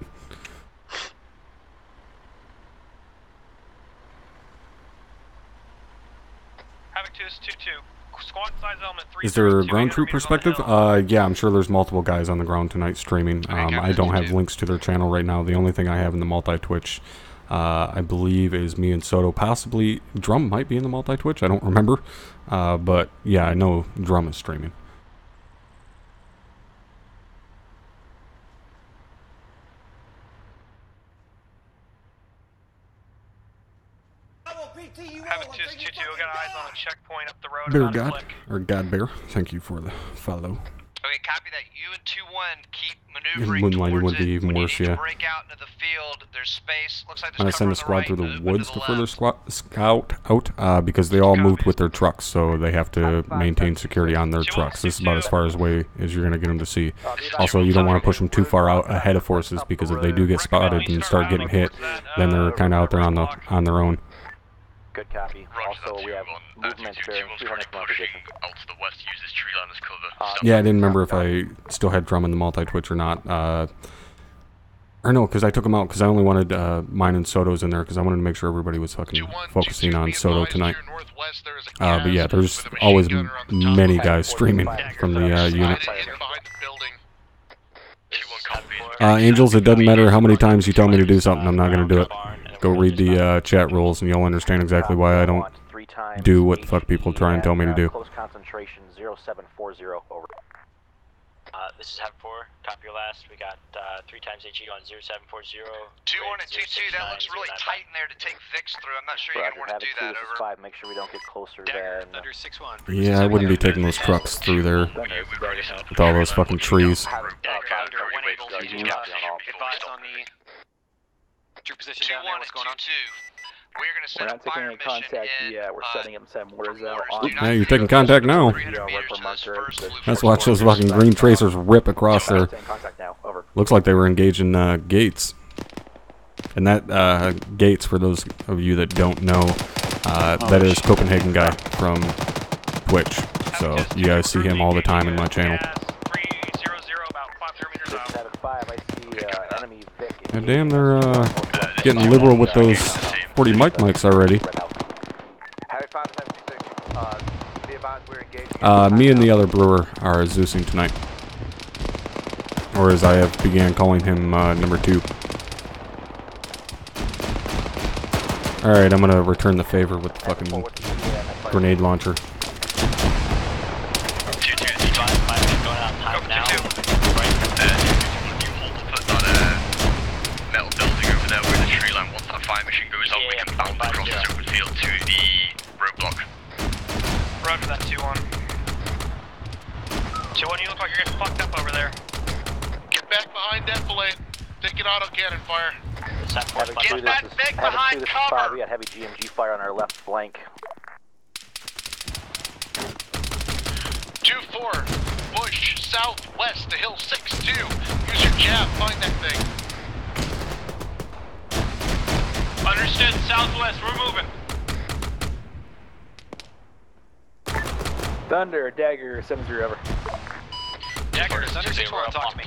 Havoc 2 is 2-2. Squad size element 3. Is there a ground troop perspective? Yeah, I'm sure there's multiple guys on the ground tonight streaming. I don't have links to their channel right now. The only thing I have in the multi-twitch, I believe, is me and Soto. Possibly Drum might be in the multi-twitch. I don't remember. But yeah, I know Drum is streaming. Havoc 2 is 2-2. We got eyes on a checkpoint up the road. Bear God, or God Bear, thank you for the follow. Okay, copy that. You and 2-1 keep In maneuvering Moonlight, it towards would be it. even When you worse, need yeah. to break out into the field, there's space. Looks like I'm there's gonna cover send a on the squad through right. the Move woods to to the further left. scout out because they all moved with their trucks, so they have to maintain security on their trucks. This is about as far away as you're gonna get them to see. Also, you don't want to push them too far out ahead of forces because if they do get spotted and start getting hit, then they're kind of out there on their own. Good copy. Also, we have movement bearing 300 from our position. Out to the west, use this tree line as cover. Yeah, I didn't remember if I still had Drum in the multi-twitch or not. Or no, because I took them out because I only wanted mine and Soto's in there because I wanted to make sure everybody was fucking focusing on Soto tonight. But yeah, there's always many guys streaming from the unit. Angels, it doesn't matter how many times you tell me to do something, I'm not going to do it. Go read the chat rules and you'll understand exactly why I don't do what the fuck people try and tell me to do. Close concentration 0740 over. This is Heaven 4. Copy your last. We got 3 times HE on 0740. 2-1 and 2-2. That looks really tight in there to take Vix through. I'm not sure you're going to want to do that. Over. 5. Make sure we don't get closer than. Under 6-1. Yeah, I wouldn't be taking those trucks through there with all those fucking trees. Advise on the true position down there. What's going on? We're going to set not taking any contact yet. We're setting up some mortars out on. Yeah, you're taking contact now. Let's watch those fucking green tracers rip across there. Looks like they were engaging gates. And that gates, for those of you that don't know, that is Copenhagen guy from Twitch. So you guys see him all the time in my channel. God damn, they're getting liberal with those 40 mics already. Me and the other brewer are Zeusing tonight. Or as I have began calling him, number 2. Alright, I'm gonna return the favor with the fucking grenade launcher. Fire mission goes out, we can bound across the open field to the roadblock. Roger that, 2-1. 2-1, you look like you're getting fucked up over there. Get back behind that blade. Take an auto cannon fire. Get that big behind cover! We got heavy GMG fire on our left flank. 2-4, push southwest to hill 6-2. Use your jab, find that thing. Understood, southwest, we're moving. Thunder, Dagger, 7-0, over. Dagger, Thunder 6-1, talk to me.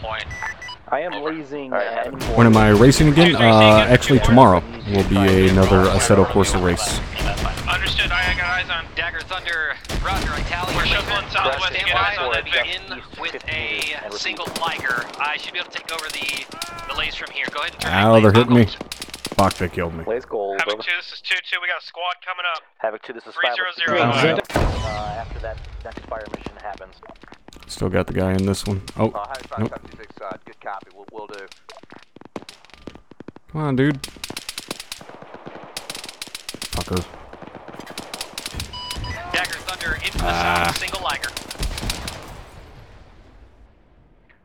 I am lasing. When am I racing again? Actually tomorrow will be another Assetto Corsa race. Understood, I got eyes on. Dagger, Thunder, Roger, Italian. We're shuffling southwest to get eyes on that begin with a single Liger. I should be able to take over the lays from here. Go ahead and turn. Ow, they're hitting me. Fuck, they killed me. Blaze gold. Havoc 2, this is 2-2. We got a squad coming up. Havoc 2, this is 3-0-0. After that next fire mission happens. Still got the guy in this one. Oh, nope. Good copy. We'll do. Come on, dude. Fucker. Dagger, Thunder, into the south, single Liger.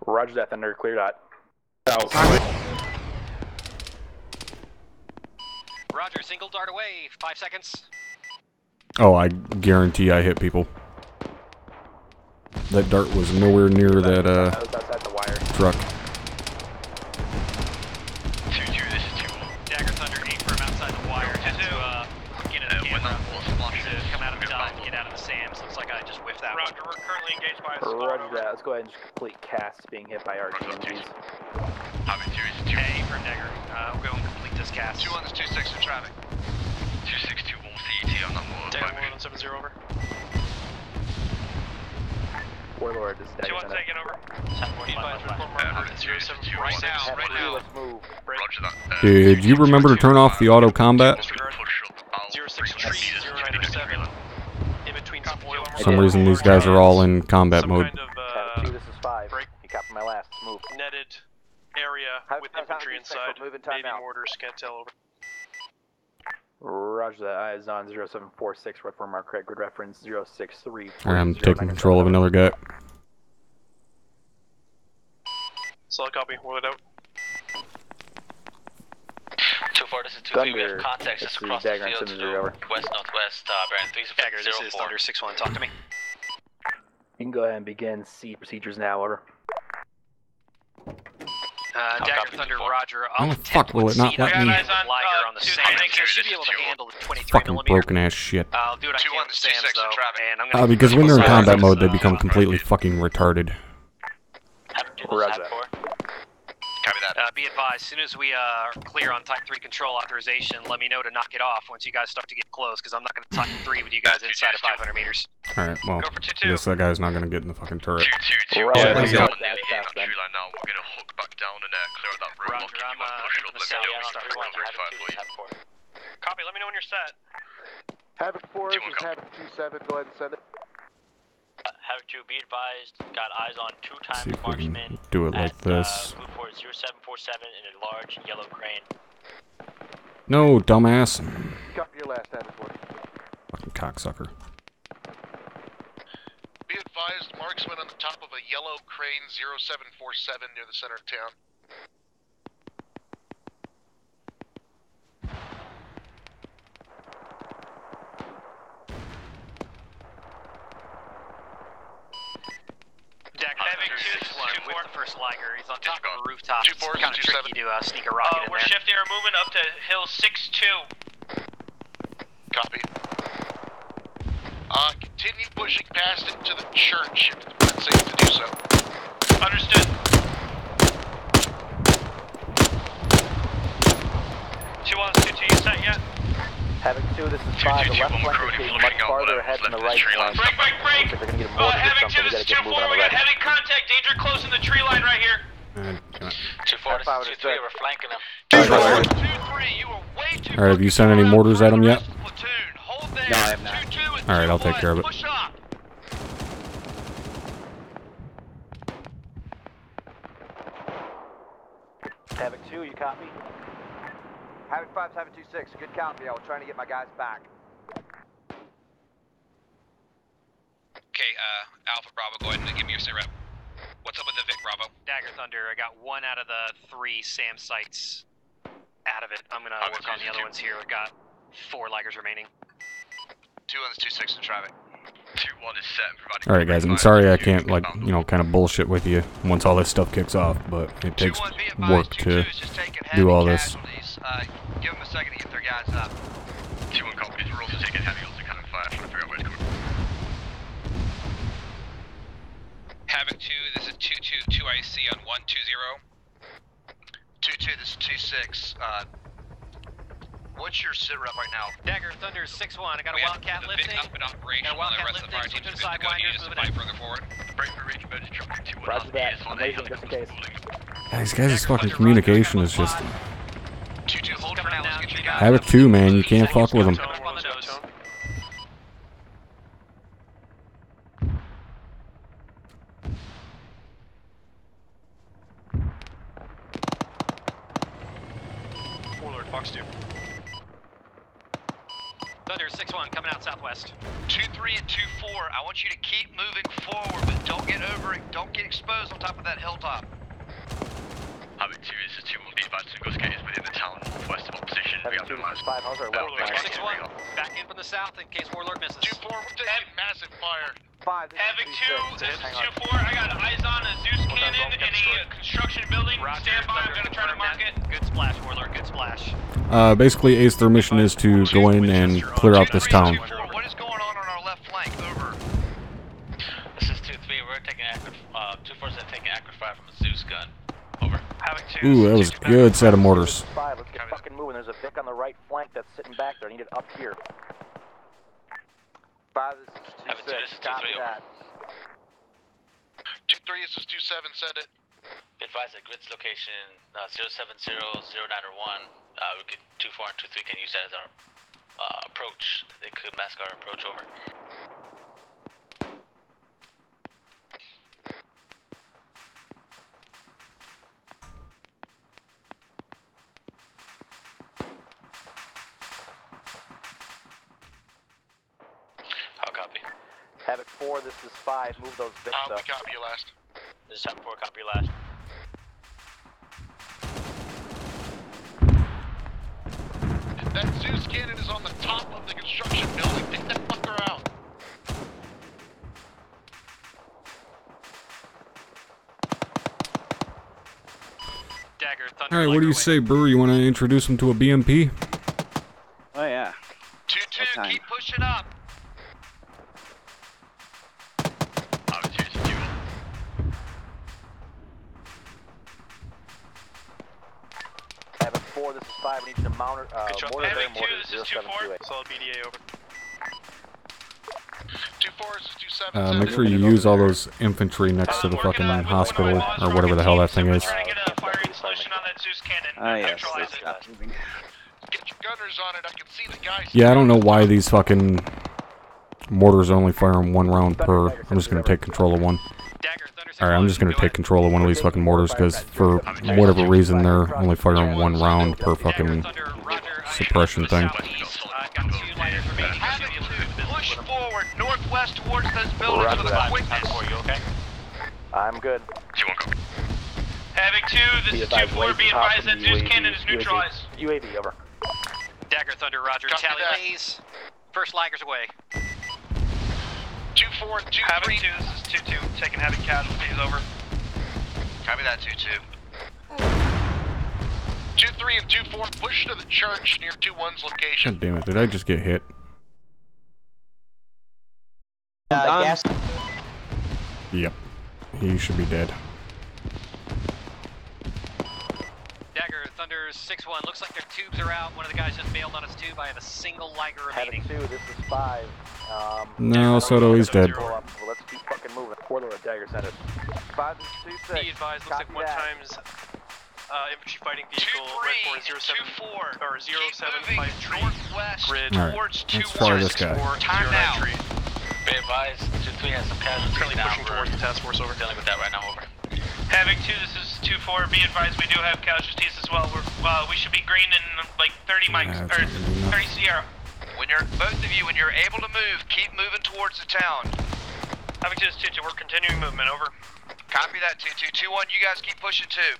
Roger that, Thunder, clear dot. Roger, single dart away, 5 seconds. Oh, I guarantee I hit people. That dart was nowhere near that truck. 2-2, this is 2-1. Dagger, Thunder, aim for him outside the wire. Just to get in the camera. To come out of the dive and get out of the SAMs. Looks like I just whiffed that Roger, one. we're currently engaged by a squad. Roger that. Let's go ahead and just complete casts being hit by RGMGs. Havoc 2 is 2. Hey, for Dagger. We'll go and complete this cast. 2-1 is 2-6 in traffic. 2-6-2 all CET on that one. Dagger 1 on 7-0, over. Warlord, this is Dagger. 2-1 taking over. Right now, right now. Let's move. Roger that. Did you remember to turn off the auto combat? 06 tree, 097. In between some oil. For some reason, these guys are all in combat mode. Kind of, this is 5. You copy my last. Move. netted area with infantry inside. Navy mortars, can't tell over. Roger that. Eyes on 0746. Right for Mark Craig. Good reference 063. Alright, I'm taking control of another guy. Solid copy, roll it out. 2-4, this is 2-3, we have context just across the field to west-northwest, bearing 3 Dagger, this is Thunder 6-1, talk to me. You can go ahead and begin C procedures now, over. Dagger, Thunder, Roger. How the fuck will it not let me? Liger on the sand. You should be able to handle the 23 Fucking millimeter. broken ass shit. I'll do what I can with Sam's though, and I'm gonna... Because when they're in combat mode, they become completely fucking retarded. Roger. Copy that. Be advised, as soon as we are clear on Type 3 control authorization, let me know to knock it off once you guys start to get close, because I'm not going to Type 3 with you guys inside of 500 meters. Alright, well, I guess that guy's not going to get in the fucking turret. 2-2, Yeah, we're he's got- nearly in that tree line now. We're going to hook back down and clear out that road. Roger, I'll keep I'm you on push it up. Let me know when start you're flying. ready to fire for you. Copy, let me know when you're set. Havoc 4, this is Havoc 2-7, go ahead and send it. Havoc 2, be advised, got eyes on 2 times See if we can marksman do it like at, this. Blue Fort 0747 in a large yellow crane. No, dumbass. Copy your last, Havoc 4. Fucking cocksucker. Be advised, marksman on the top of a yellow crane 0747 near the center of town. Dagger, Thunder 6-1 with the first Liger. He's on top of a rooftop. 2-4, It's kind of tricky to sneak a rocket in We're there. shifting our movement up to Hill 6-2. Copy. Continue pushing past it to the church if it's safe to do so. Understood. 2-1, 2-2, you set yet? Havoc 2, this is 5, the left flank is getting much farther ahead than the right flank. Break, break, break! Looks like they're gonna get more to get Havoc 2, something, we this gotta is get moving 2-4, on we the got right. heavy contact, danger close in the tree line right here. 2-4, this is 2-3, we're flanking them. 2-3, you are way too Alright, have you sent any mortars at him yet? Hold there. No, I have not. 2-2 and Alright, I'll take 2-1, care of it. push up. Havoc 2, you copy? Havoc 5, Havoc 2-6, good copy. I was trying to get my guys back. Okay, Alpha Bravo, go ahead and give me your sit rep. What's up with the Vic Bravo? Dagger, Thunder, I got 1 out of the 3 SAM sites out of it. I'm gonna work on the other ones here. We've got 4 Ligers remaining. 2-1 is 2-6 in traffic. 2-1 is set and providing. Alright guys, I'm sorry I can't, like, you know, kind of bullshit with you once all this stuff kicks off, but it takes work to do all this. Give them a second to get their guys up. 2-1 copies, we're also taking heavy also cannon fire, trying to figure out where it's coming from. Havoc 2, this is 2-2, 2IC on 120. 2-2, this is 2-6. What's your sit rep right now? Dagger, Thunder 6-1, I got a Wildcat lifting. Up and operational, while the rest of the fire team's good to go. You need us to fight further forward. Break for range mode is dropping 2-1. Roger that. I'm waiting just in case. These guys' fucking communication is just... 2-2, hold for now, let's get you guys. Havoc 2, man, you can't fuck with them. On the nose. Warlord, Fox 2. Thunder 6-1, coming out southwest. 2-3 and 2-4. I want you to keep moving forward, but don't get over it. Don't get exposed on top of that hilltop. Havoc 2, this is 2-1, be advised, Ghost is within the town northwest of opposition. We Havoc have 2, no this lines. is 5, how's our left Warlord flank? 6-1, back in from the south in case Warlord misses. 2-4, we're taking massive fire. 5, this Havoc is 2, this is 2-4. I got eyes on a Zeus cannon in a construction building. Stand by, I'm gonna try to mark it. Good splash, Warlord, good splash. Basically, Ace, their mission is to go in and clear out this town. 2-4, what is going on our left flank? Over. This is 2-3, we're taking active, 2-4's taking active fire from a Zeus gun. Over. Havoc 2. Ooh, that was a good set of mortars. 5, let's get fucking moving. There's a Vic on the right flank that's sitting back there. I need it up here. 5, this is 2-6, copy that. 2-3, this is 2-7, send it. Be advised at grid's location 070, 09 or 1. We could 2-4 and 2-3 can use that as our approach. They could mask our approach over. I'll copy. Havoc 4, this is 5, move those Vics We up. copy you last. This is Havoc 4, copy last. cannon is on the top of the construction building. Take that fucker out. Dagger, Thunder. Alright, what do you say, Brewer? You want to introduce him to a BMP? Oh yeah. 2-2, keep pushing up. Having 4, this is 5. We need you to mount mortar there, mortar this is 2-4. Solid BDA over. 2-4, this is 2-7. Make sure you use all those infantry next to the fucking hospital, or whatever the hell that thing is. Trying to get a firing solution on that Zeus cannon. Oh yes. Neutralize it. Get your gunners on it. I can see the guys. Yeah, I don't know why these fucking mortars are only firing 1 round per. I'm just gonna take control of one. Alright, I'm just gonna take control of one of these fucking mortars, because for whatever reason they're only firing 1 round per fucking suppression thing. Push forward, northwest towards those buildings with a quickness. I'm good. Havoc 2, this is 2-4, be advised that Zeus cannon is neutralized. UAV, over. Dagger, Thunder, Roger. Tally lays. First laggers away. 2-4, 2-3. Havoc 2, this is 2-2, taking Havoc casualties, over. Copy that, 2-2. 2-3 and 2-4, push to the church near 2-1's location. God damn it, did I just get hit? Gas. Yep. He should be dead. Dagger, Thunder, 6-1. Looks like their tubes are out. One of the guys just bailed on his tube. I have a single liger remaining. Having 2, this is 5. No, Soto, he's dead. Well, let's keep fucking moving. Warlord, Dagger, send it. 5 is 2-6. Be advised, looks like 1 times infantry fighting vehicle, red 407 or 0753 grid. Alright, let's try this guy. Time now. Be advised, 2-3 has some casualties Currently now. pushing towards the task force, over. Dealing with that right now, over. Havoc 2, this is 2-4, be advised we do have casualties as well. We should be green in like 30 mics, or 30 Sierra. When you're, both of you, when you're able to move, keep moving towards the town. Havoc 2, this is 2-2, we're continuing movement, over. Copy that, 2-2. 2-1, you guys keep pushing too.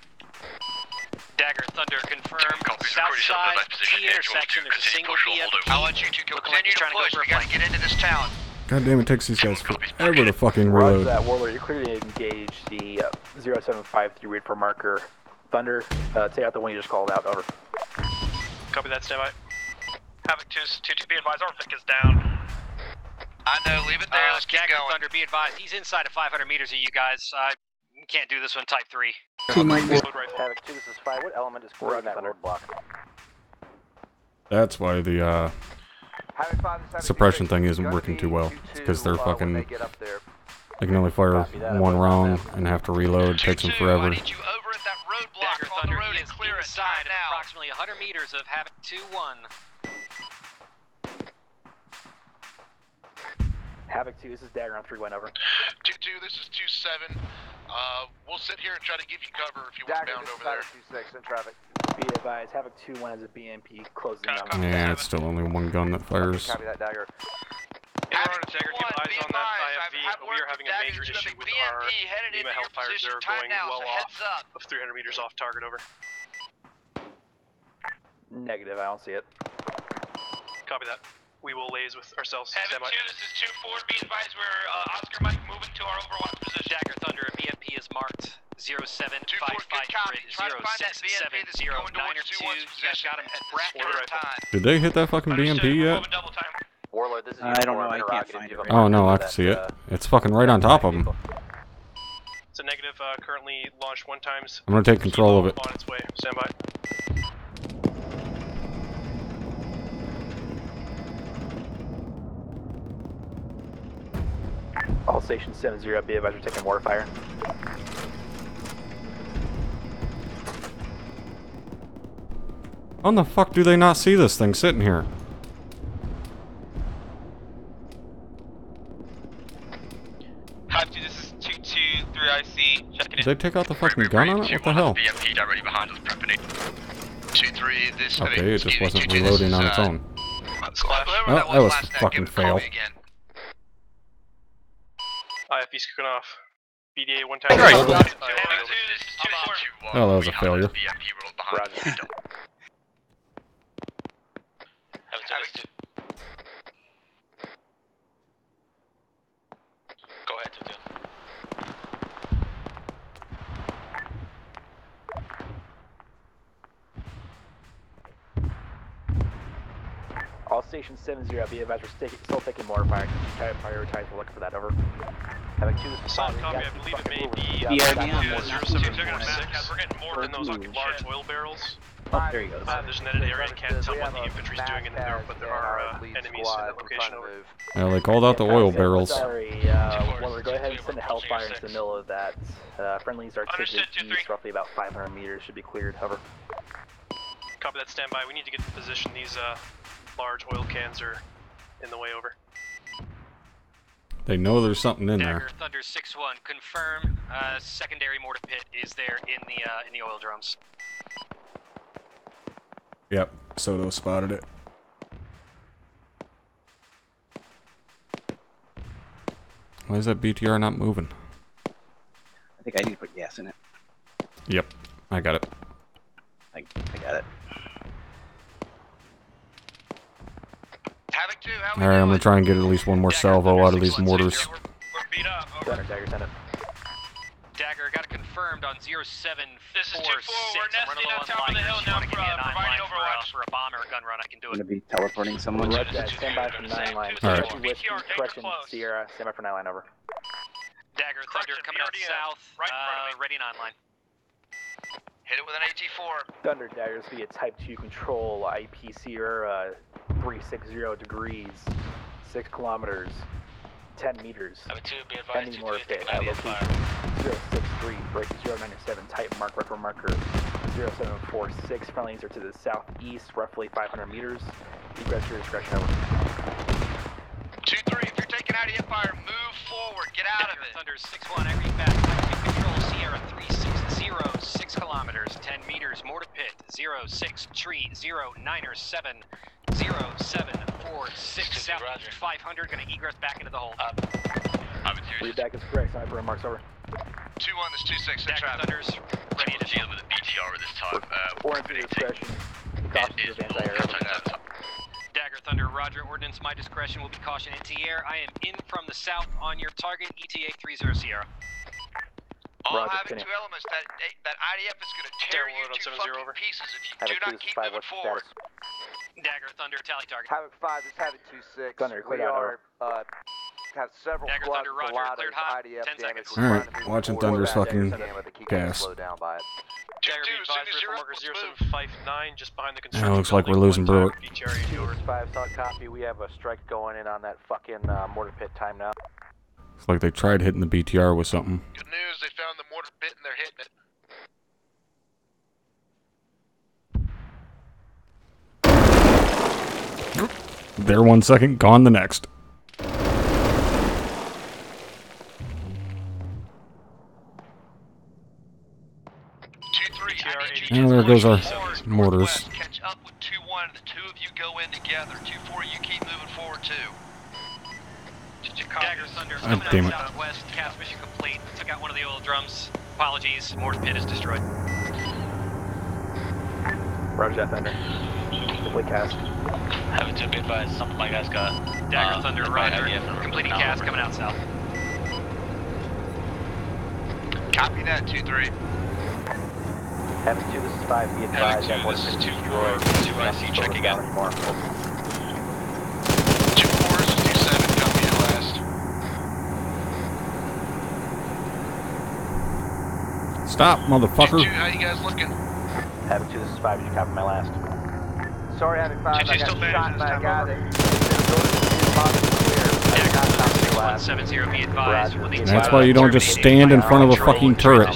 Dagger, Thunder, confirm. South side T intersection, there's a single BMP. I want you to continue to push, we gotta get into this town. God damn, it takes these guys forever to fucking reload. That Warlord, you're clearly engaged the 0753 read for marker. Thunder, take out the one you just called out, over. Copy that, standby. Havoc 2, 2-2, be advised, our Vic is down. I know, leave it there, let's keep Dagger, going. Thunder, be advised, he's inside of 500 meters of you guys. Can't do this one, type 3. Havoc 2, this is 5. What element is clearing that roadblock? That's why the suppression thing isn't working too well. It's because they're fucking. They can only fire 1 round and have to reload. It takes them forever. I need you over at that roadblock Dagger, on Thunder, the road he and is clear it inside time of now. approximately 100 meters of Havoc 2-1. Havoc 2, this is Dagger on 3-1, over. 2-2, this is 2-7. We'll sit here and try to give you cover if you want bound over there. 2-6 in traffic. Be advised, Havoc 2-1 has a BMP closing on. Yeah, it's still only 1 gun that fires. Copy that, Dagger. Dagger, keep eyes on that IFV. We are having a major issue with our Lima Hellfires. They're going well off of 300 meters off target, over. Negative, I don't see it. Copy that. We will laze with ourselves. Havoc 2, this is 2-4, be advised we're Oscar Mike moving to our overwatch position. Dagger, Thunder, BMP is marked 0755 grid 0670 9 or 2. You guys got him at bracket time. Did they hit that fucking BMP yet? Warlord, this is I don't know, I can't find it. Oh no, I can see it. It's fucking right on top of them. It's a negative, currently launched 1 times. I'm gonna take control of it. On its way, stand by. All stations 7-0, be advised, we're taking mortar fire. How the fuck do they not see this thing sitting here? Havoc 2, this is 2-2, 3IC, checking Did they take out the fucking gun on it? What the hell? BMP directly behind us, prepping it. 2-3, this. Okay, it just wasn't reloading on its own. Oh, that was a fucking fail. IFV's kicking off. BDA 1 time. Right. Oh, that was a failure. Go ahead, 2-2. All stations 7-0, be advised we're still taking mortar fire. Try to prioritize, we're looking for that, over. Having 2 Solid copy, I believe it may be BRDM. 0746. We're getting more than those large oil barrels. Oh, there he goes. There's an edited area, can't tell what the infantry's doing in the north, but there are enemies in that location over. Yeah, they called out the oil barrels. Sorry, Warlord, go ahead and send a Hellfire into the middle of that. Friendlies are to the east, roughly about 500 meters, should be cleared, hover. Copy that, standby. We need to get in position. These large oil cans are in the way, over. They know there's something in there. Dagger Thunder 6-1, confirm. Secondary mortar pit is there in the oil drums. Yep, Soto spotted it. Why is that BTR not moving? I think I need to put gas in it. Yep, I got it. I got it. Alright, I'm gonna try and get at least one more salvo out of these mortars. We're beat up, over. Dagger, send it. Dagger, got it confirmed on 0746. This is 2-4, we're nesting on top of the hill now, providing overwatch. For a bomb or a gun run, I can do I'm it. gonna be teleporting someone. Red Dead, stand by for 9 line. Alright. Correction, Sierra, stand by for 9 line, over. Dagger Thunder coming out south, ready 9 line. Hit it with an AT4. Thunder Daggers via Type 2 control, IP Sierra 360 degrees, 6 kilometers, 10 meters. Ending mortar pit at location 063, break 097, type mark, record marker 0746. Friendlies are to the southeast, roughly 500 meters. Egress your discretion, over. 2-3, if you're taking out of fire, move forward, get out of it. Thunder 6-1, I read back, Type 2 control, Sierra 360, 6 kilometers, 10 meters, mortar pit 06 tree 097. 0746 south 500, gonna egress back into the hole. Read back is correct, sniper remarks, over. 2-1, this 2-6 in traffic. Thunders, ready to deal with the BTR this time. Order discretion, caution of anti-air. Dagger Thunder, roger, ordnance, my discretion will be caution anti-air. I am in from the south on your target, ETA 30 Sierra. All having 2 elements, that IDF is going to tear you to fucking pieces if you do not keep moving forward. Dagger Thunder, tally target. Havoc 5, this is Havoc 2-6. Thunder, clear we out, are, have several Dagger squads Thunder, with a roger, lot cleared of hot, IDF 10 damage. seconds. Alright, watching Thunder's fucking gas. Slow down by it. Dagger, be advised, for marker 0759, just behind the Yeah, construction. looks like we're losing Brewitt. 5, solid copy. We have a strike going in on that fucking mortar pit time now. It's like they tried hitting the BTR with something. Good news, they found the mortar pit and they're hitting it. There 1 second, gone the next. And there goes our mortars. Catch up with 2-1, the 2 of you go in together. 2-4, you keep moving forward too. Dagger Thunder, Oh, coming damn out it. southwest, cast mission complete. Took out one of the oil drums. Apologies, mortar pit is destroyed. Roger that, Thunder. Complete cast. Having to be advised, some of my guys got Dagger Thunder, roger. Completing cast coming out south. Copy that, 2-3. Havoc 2, this is 5, be advised that mortar pit is destroyed. 2IC checking out. 2-4, this is 2-7, copy your last. Stop, motherfucker. 2-2, how you guys looking? Havoc 2, this is 5, did you copy my last? Sorry, Havoc 5, I got still shot by a guy that Dagger 170, be advised. And that's why you don't just stand in front of a fucking turret.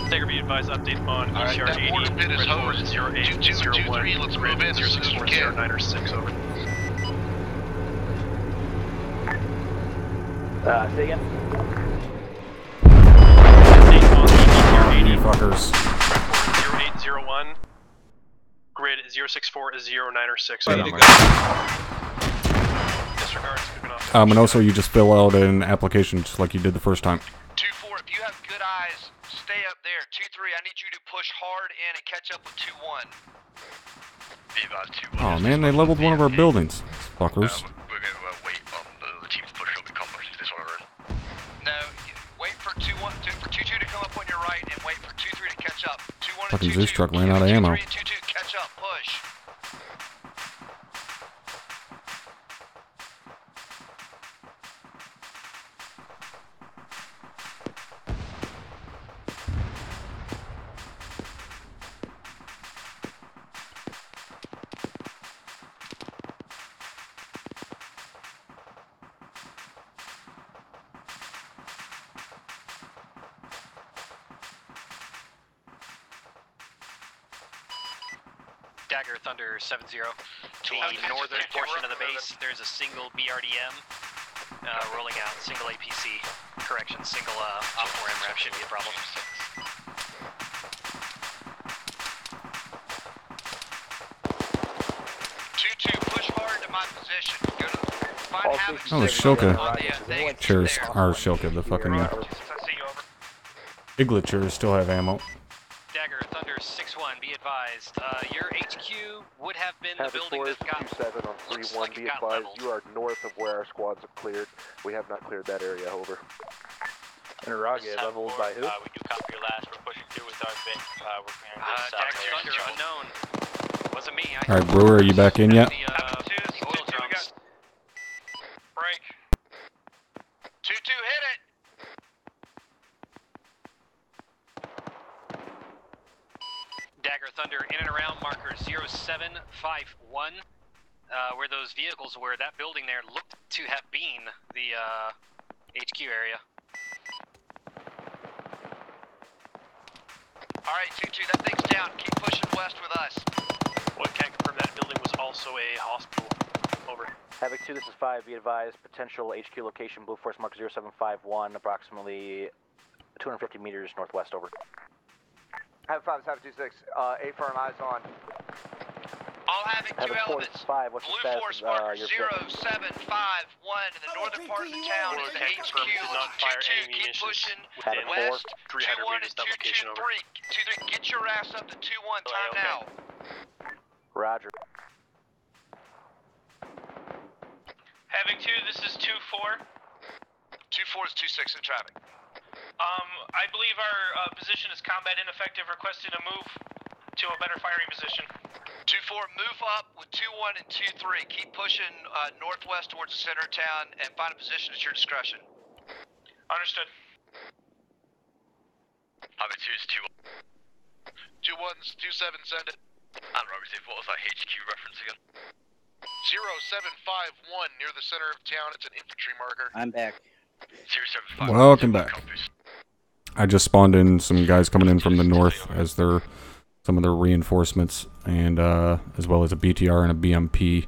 Dagger, be advised, update on Alright, ECR that 80. mortar pit is over. 0801. 2-2-2-3, let's move in. 0640 over. Say again? Update on ECR 80. Fuckers. 0801. Grid 064096. Disregards, moving off. And also you just fill out an application just like you did the first time. 2-4, have good eyes, stay up there. 2-3, I need you to push hard in and catch up with 2-1. Oh man, they leveled one of our buildings. Fuckers. We're going to wait on the team's push up and complex if this one are in. No, wait for 2-1, for 2-2 to come up on your right and wait for 2-3 to catch up. 2-1 and 2-2. Fucking Zeus truck ran out of ammo. 2-3 and 2-2, catch up, push. Dagger Thunder 7-0. The northern portion of the base, there's a single BRDM rolling out, single APC. Correction, single Op-4 MRAP should be a problem. 2-2, push hard to my position. Go to find Havoc. Oh, the Shilka chairs are Shilka, the fucking Iglet chairs still have ammo. Dagger Thunder 6-1, be advised. Your HQ would have been the building that got 2-7 on 3-1, be advised. You are north of where our squads have cleared. We have not cleared that area, over. Interrogate leveled by who? We do copy your last. We're pushing through with our bit. We're clearing this south Dagger Thunder unknown. Wasn't me. Alright, Brewer, are you back in yet? Oil drums. Break. 2-2, hit it. Dagger Thunder in and around marker 0751, where those vehicles were. That building there looked to have been the HQ area. Alright, 2-2, that thing's down. Keep pushing west with us. What can confirm that building was also a hospital. Over. Havoc 2, this is 5, be advised. Potential HQ location, Blue Force Mark 0751, approximately 250 meters northwest, over. Havoc 5, 726, A firm, eyes on. All Havoc 2 elements. 5, what's Blue Force marker 0751 in the northern part of the town is the HQ. 2-2, keep pushing west. 2-1 and 2-2-3. 2-3, get your ass up to 2-1, time now. Roger. Havoc 2, this is 2-4. 2-4 is 2-6 in traffic. I believe our position is combat ineffective, requesting a move to a better firing position. 2-4, move up with 2-1 and 2-3. Keep pushing northwest towards the center of town and find a position at your discretion. Understood. Havoc 2 is 2-1. 2-1's 2-7, send it. And Robertson, what was that HQ reference again? 0751 near the center of town. It's an infantry marker. I'm back. 075. Welcome back. I just spawned in some guys coming in from the north as their some of their reinforcements, and as well as a BTR and a BMP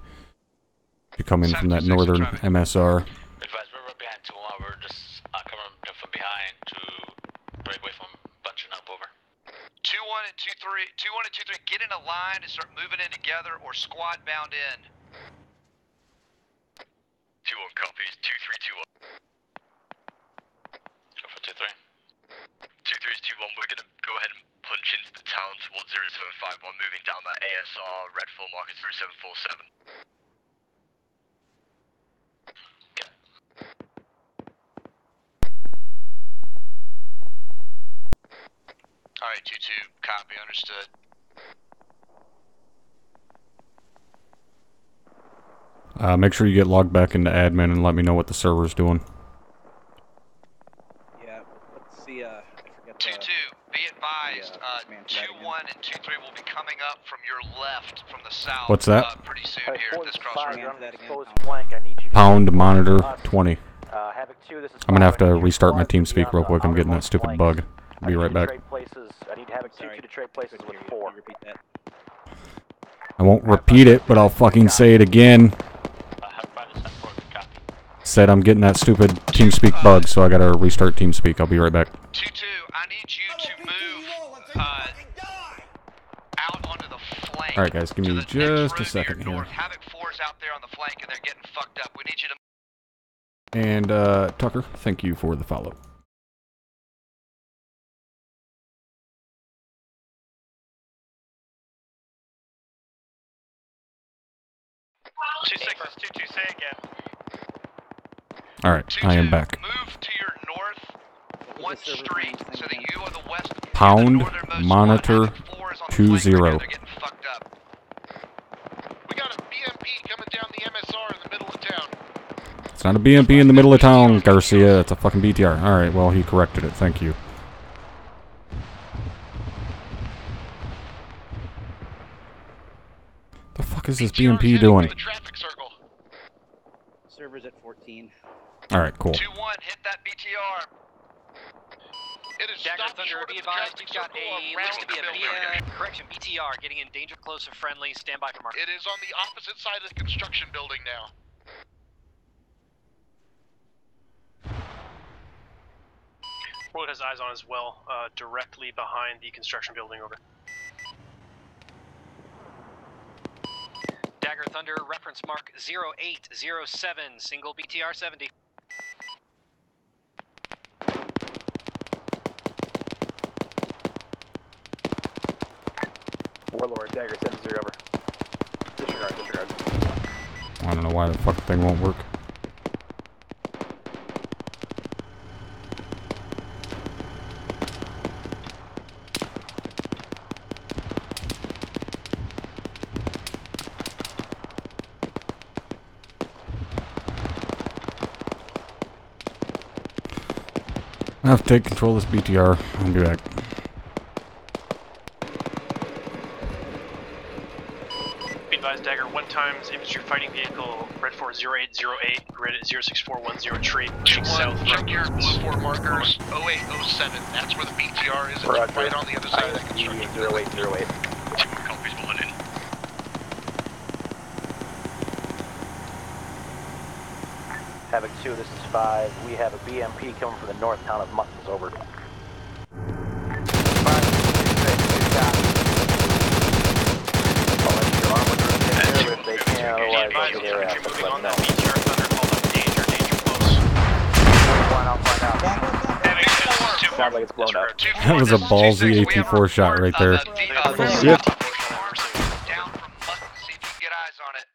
to come in from that northern MSR. Advise, we're right behind 2-1. We're just coming from behind to break away from bunching up, over. 2-1 and 2-3. 2-1 and 2-3. Get in a line and start moving in together, or squad bound in. 2-1 copies. 2-3-2-1. Go for 2-3. 2-3 is 2-1. We're gonna go ahead and punch into the town towards 0751, moving down that ASR red full marker 0747. Alright, 2-2, copy, understood. Make sure you get logged back into admin and let me know what the server's doing. Yeah, let's see, I forget 2-2, be advised, 2-1 and 2-3 will be coming up from your left, from the south. What's that? Pretty soon here at this crossroad. Pound monitor 20. Havoc 2, this is I'm gonna have to restart my TeamSpeak real quick. I'm getting that stupid bug. Be right back. I need Havoc 2 to trade places with 4. I won't repeat it, but I'll fucking say it again. Said I'm getting that stupid TeamSpeak bug, so I gotta restart TeamSpeak. I'll be right back. 2-2, I need you to move out onto the flank. Alright guys, give me just a second here. Havoc 4's out there on the flank and they're getting fucked up. We need you to... And Tucker, thank you for the follow. 2622, say again. Alright, I am back. Move to your north one street so that you are the west. Pound monitor 20. We got a BMP coming down the MSR in the middle of town. It's not a BMP in the middle of town, Garcia. It's a fucking BTR. Alright, well, he corrected it. Thank you. The fuck is this BMP doing? Servers at 14. Alright, cool. 2-1, hit that BTR. Dagger Thunder, be advised, you've got a looks to be a correction BTR getting in danger close of friendly. Stand by for mark. It is on the opposite side of the construction building now. Road has eyes on as well, directly behind the construction building. Over. Dagger Thunder, reference mark 0807, single BTR 70. Warlord, Dagger 70 over. Disregard, disregard. I don't know why the fucking thing won't work. I have to take control of this BTR. I'll be back. Be advised, Dagger, 1 times infantry fighting vehicle, red 40808, grid at 06410 tree, pushing south. Check your blue 4 markers, 0807. That's where the BTR is. It's right on the other side of the construction. 0808. Copies pulling in. Havoc 2, this is 5. We have a BMP coming from the north town of Muttons, over. If they can, otherwise I'll get their ass. Let them know. I'll find out. Sounds like it's blown up. That was a ballsy AT4 shot right there. Down from Mutton, see if you can get eyes on it.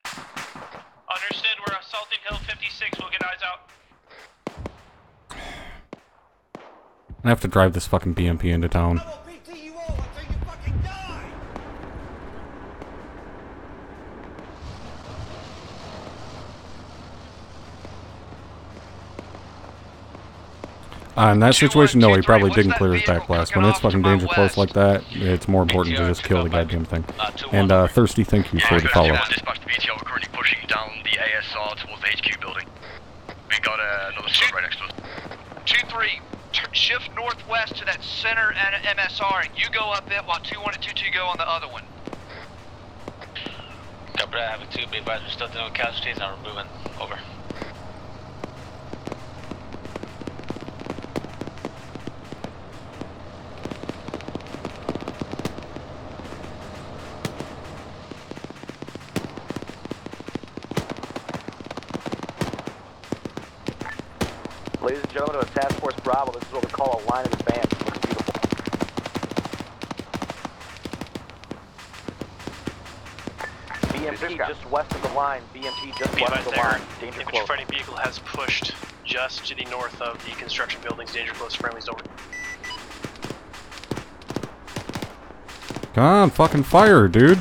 Understood, we're assaulting Hill 56, we'll get eyes out. I have to drive this fucking BMP into town. In that situation, no, he probably didn't clear his back blast. When it's fucking danger close like that, it's more important to just kill the goddamn thing. And Thirsty, thank you for the follow. Dispatch the BTR, we're currently pushing down the ASR towards the HQ building. We got another squad right next to us. 2-3, shift northwest to that center and MSR, and you go up it while 2-1 and 2-2 go on the other one. Copy, I have a 2, be advised, we're still doing casualties and we're moving over. Ladies and gentlemen of Task Force Bravo, this is what we call a line of advance. It looks beautiful. BMP just west of the line. BMP just west of the line. Danger close. Infantry fighting vehicle has pushed just to the north of the construction buildings. Danger close. Friendly's over. Come on, fucking fire, dude.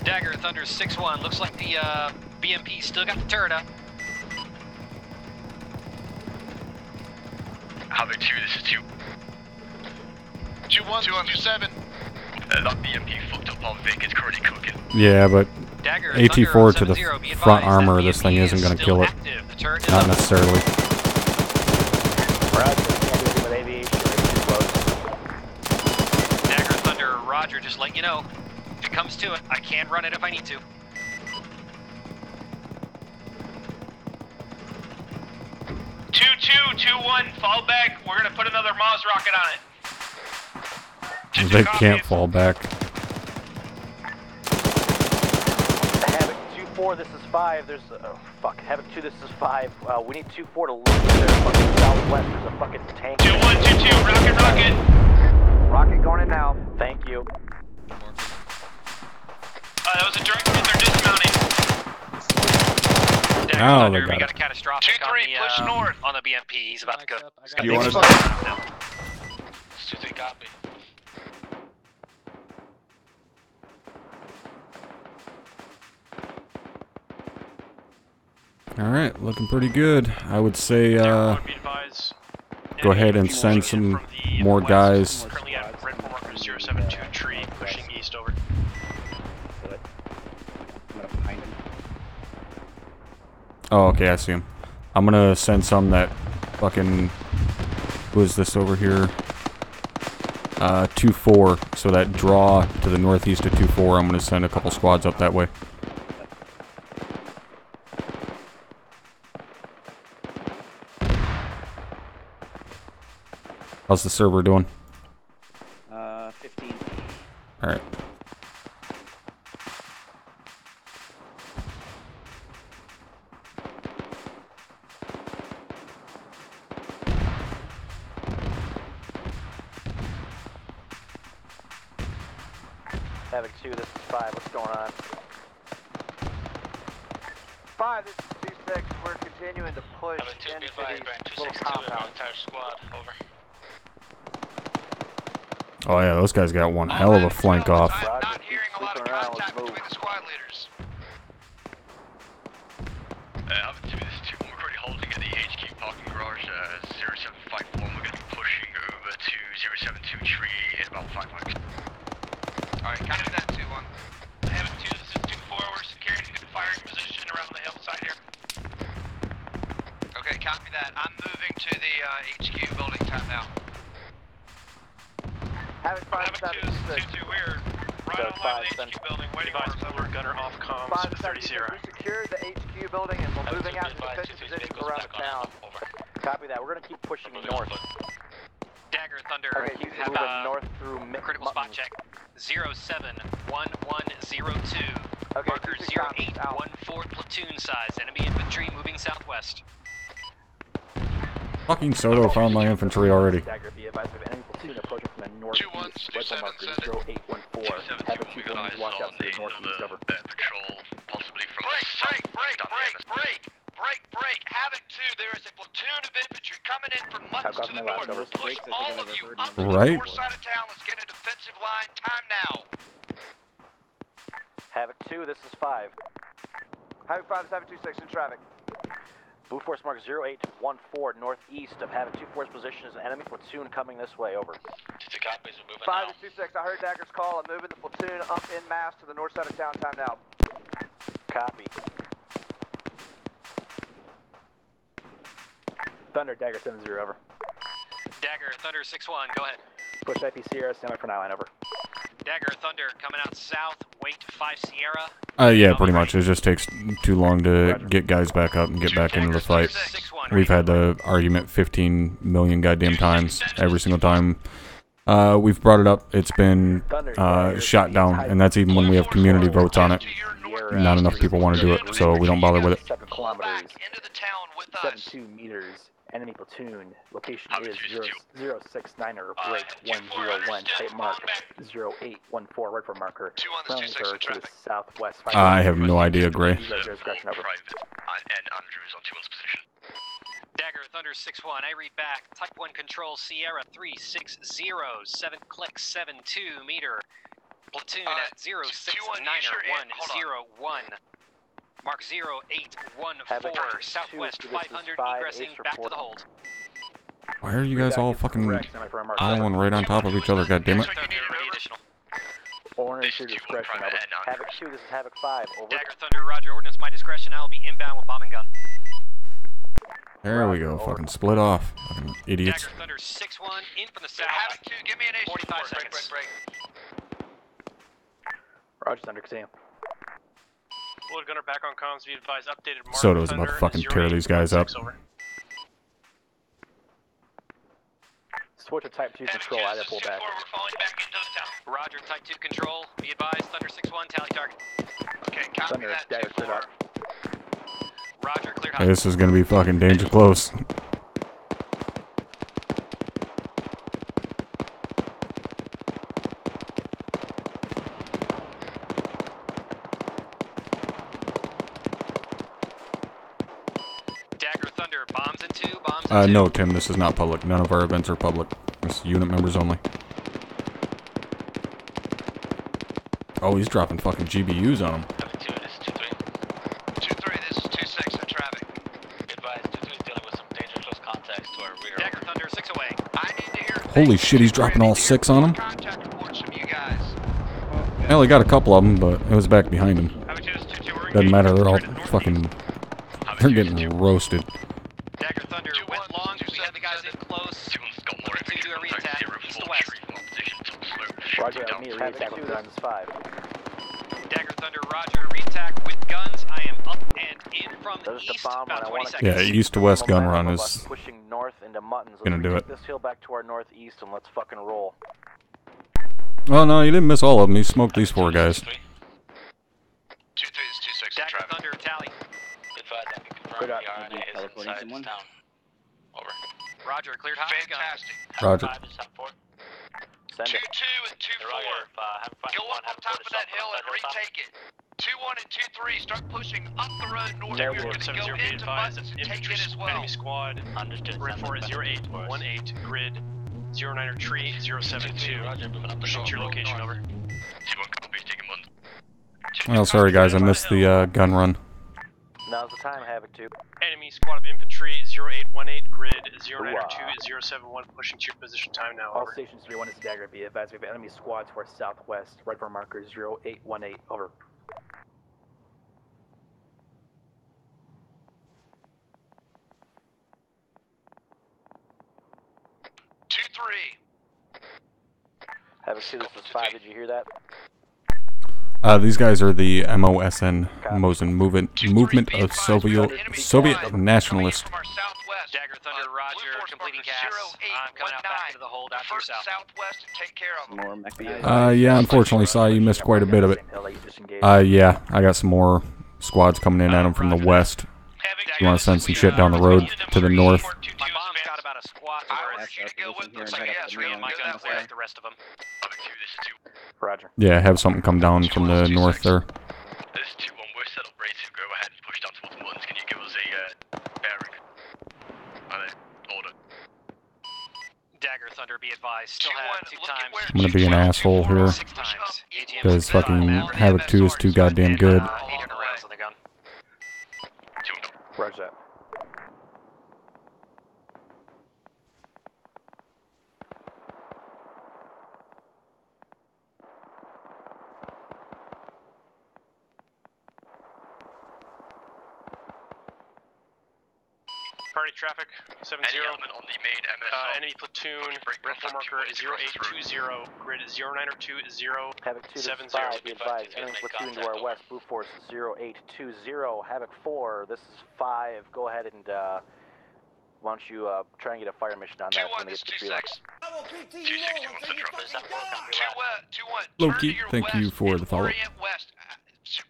Dagger Thunder 6-1, looks like the BMP still got the turret up. Havoc 2, this is 2. 2-1-2-7. That BMP fucked up our Vic, it's currently cooking. Yeah, but Dagger, AT4 to the Thunder, front armor of this thing isn't going to kill it. Not necessarily. Dagger Thunder, Roger, just let you know. If it comes to it, I can run it if I need to. Two, 2-1, fall back. We're gonna put another Maz rocket on it. They can't fall back. 2-4, this is 5. There's fuck. Havoc 2, this is 5. We need 2-4 to look at their fucking southwest. There's a fucking tank. 2-1-2-2, rocket. Rocket going in now. Thank you. That was a direct hit. They're dismounting. Oh, they we got got a it. catastrophic 2-3, push north. on the BMP. He's about to go. You want to? 2-3 copy. Alright, looking pretty good. I would say, go ahead and send some more guys. Currently at red marker 072 tree, pushing east over. Oh, okay, I see him. I'm gonna send some that fucking... Who is this over here? 2-4. So that draw to the northeast of 2-4, I'm gonna send a couple squads up that way. How's the server doing? 15. Alright. Havoc 2, this is 5. What's going on? 5, this is 2-6. We're continuing to push into these little compounds. Entire squad, over. Oh yeah, those guys got one hell of a flank off. I'm not hearing a lot of contact between the squad leaders. I'm assuming this is 2-1. We're currently holding at the HQ parking garage 0751. We're going to be pushing over to 072 tree in about 5 miles. Alright, copy that 2-1. Havoc 2, this is 2-4. We're securing a good firing position around the hillside here. Okay, copy that. I'm moving to the HQ building time now. Havoc 5, Havoc 2, this is 2-2. We're right on line of the HQ building, waiting for our gunner off comms 30-0. We secured the HQ building and we're moving out to defensive positions around the town. Copy that. We're gonna keep pushing north. Dagger Thunder. Okay, keep moving north through critical spot check. 071102. Okay, Marker 0814 platoon size. Enemy infantry moving southwest. Fucking Soto found my infantry already. Dagger, be advised of enemy platoon approaching from the northeast. Rifle marker 0814. Have a 2 1 watch out to the northeast over. Patrol, possibly from Break. Havoc 2, there is a platoon of infantry coming in from much to the north. Push all of you up to the north side of town. Let's get a defensive line. Time now. Havoc 2, this is 5. Havoc 5 is 726 in traffic. Blue Force mark 0814 northeast of Havoc 2-4's position is an enemy platoon coming this way, over. 2 copies, we're moving 5 now. is 26. I heard Dagger's call. I'm moving the platoon up in mass to the north side of town. Time now. Copy. Thunder, Dagger 7-0, over. Dagger Thunder 6-1, go ahead. Push IP Sierra, stand by for Nine, over. Dagger Thunder coming out south, wait 5 Sierra. Yeah, pretty much. It just takes too long to get guys back up and get back into the fight. We've had the argument 15 million goddamn times. Every single time we've brought it up, it's been shot down, and that's even when we have community votes on it. Not enough people want to do it, so we don't bother with it. 7 kilometers, 72 meters. Enemy platoon. Location is 069er break 101. Type mark 0814. Rifle marker. Running to the southwest. I have no idea, Gray. And Andrew is on 2-1's position. Dagger Thunder 6-1, I read back. Type 1 control Sierra 360, 7 click 72 meter. Platoon at 069er101. Mark 0814, southwest 500, egressing back to the hold. Why are you guys all fucking island right on top of each other, goddammit? Ordnance to discretion, over. Havoc 2, this is Havoc 5, over. Dagger Thunder, roger, ordnance, my discretion, I'll be inbound with bomb and gun. There we go, fucking split off. Fucking idiots. Dagger Thunder 6-1, in from the south. Havoc 2, give me an 45 seconds. Roger, Thunder, continue. Bullet gunner back on comms, be advised, updated mark. Soto's about to fucking tear these guys up. Switch to Type 2 control, either pull back. We're falling back into the town. Roger, Type 2 control. Be advised, Thunder 6-1, tally target. Okay, copy Thunder, that, Dagger, 2-4. cleared up. Roger, cleared Hey, hot. this is gonna be fucking danger close. Dagger, Thunder, bombs in 2, bombs in 2. No, Tim, this is not public. None of our events are public. This is unit members only. Oh, he's dropping fucking GBUs on him. 2, this is 2-3. 2-3, this is 2-6 in traffic. Be advised, 2-3 is dealing with some danger close contacts to our rear. Dagger, Thunder, 6 away. I need to hear Holy shit, he's dropping all 6 on him? contact reports from you guys. I only got a couple of them, but it was back behind him. Doesn't matter, they're all fucking... They're getting roasted. Dagger, Thunder, went long. We had the guys in close. 2 do a re-attack, east to west. Roger, I need a re-attack with guns 5. Dagger, Thunder, Roger, re-attack with guns. I am up and in from the east, about 20 seconds. Yeah, east to west gun run is pushing north into Muttons. gonna do it. This hill back to our northeast and let's fucking roll. Oh no, you didn't miss all of them. He smoked these 4 guys. 2-3 is 2-6 in Dagger, traffic. Thunder, tally. Advised, I can confirm Good the up. RNA is inside this town. Over. Roger, cleared hot with guns. Fantastic. Roger. 5 is up 4. 2-2 and 2-4. Go up on top of that hill and retake it. 2-1 and 2-3. Start pushing up the road north. We're going to go into Muttons and take it as well. Enemy squad. Understood. Grid 4 is 0818. Grid 09er tree 072. Pushing to your location, over. Well, sorry guys, I missed the gun run. Now's the time, Havoc 2. Enemy squad of infantry 0818. Grid 09er 2071. Pushing to your position time now, All over. stations 3-1 is Dagger. Be advised, we have enemy squad to our southwest. Right for marker 0818. Over. Havoc 2, this is 5. Did you hear that? These guys are the MOSN, Mosin Movement of Soviet Nationalist. Dagger, Thunder, Roger, completing cast. I'm coming out back into the hold out to your south. Southwest and take care of them. More mechanized. Yeah, unfortunately, Si, you missed quite a bit of it. Yeah, I got some more squads coming in at him from the west. You want to send some shit down the road to the north? My bomb's got about a squad. I want you to go with them, so yes, Three of my guns there, the rest of them. Roger. Yeah, have something come down from the north there. This is 2-1, we're set up ready to go ahead and push down towards Muttons. Can you give us a bearing? Order. Dagger, Thunder, be advised. Still have 2 times. I'm gonna be an asshole here, 6 times. because fucking Havoc 2 is too goddamn good. 800 rounds on the gun. Roger that. Party traffic 70. Any element on the main MSO. Enemy platoon. Red 4 marker 0820. Grid 09er 2070. Havoc 2, this is 5. Be advised, enemy platoon to our west. Blue Force 0820. Havoc 4, this is 5. Go ahead and why don't you try and get a fire mission on that when they get to the tree line. 2-6, 2-1. Loki, thank you for the follow. West.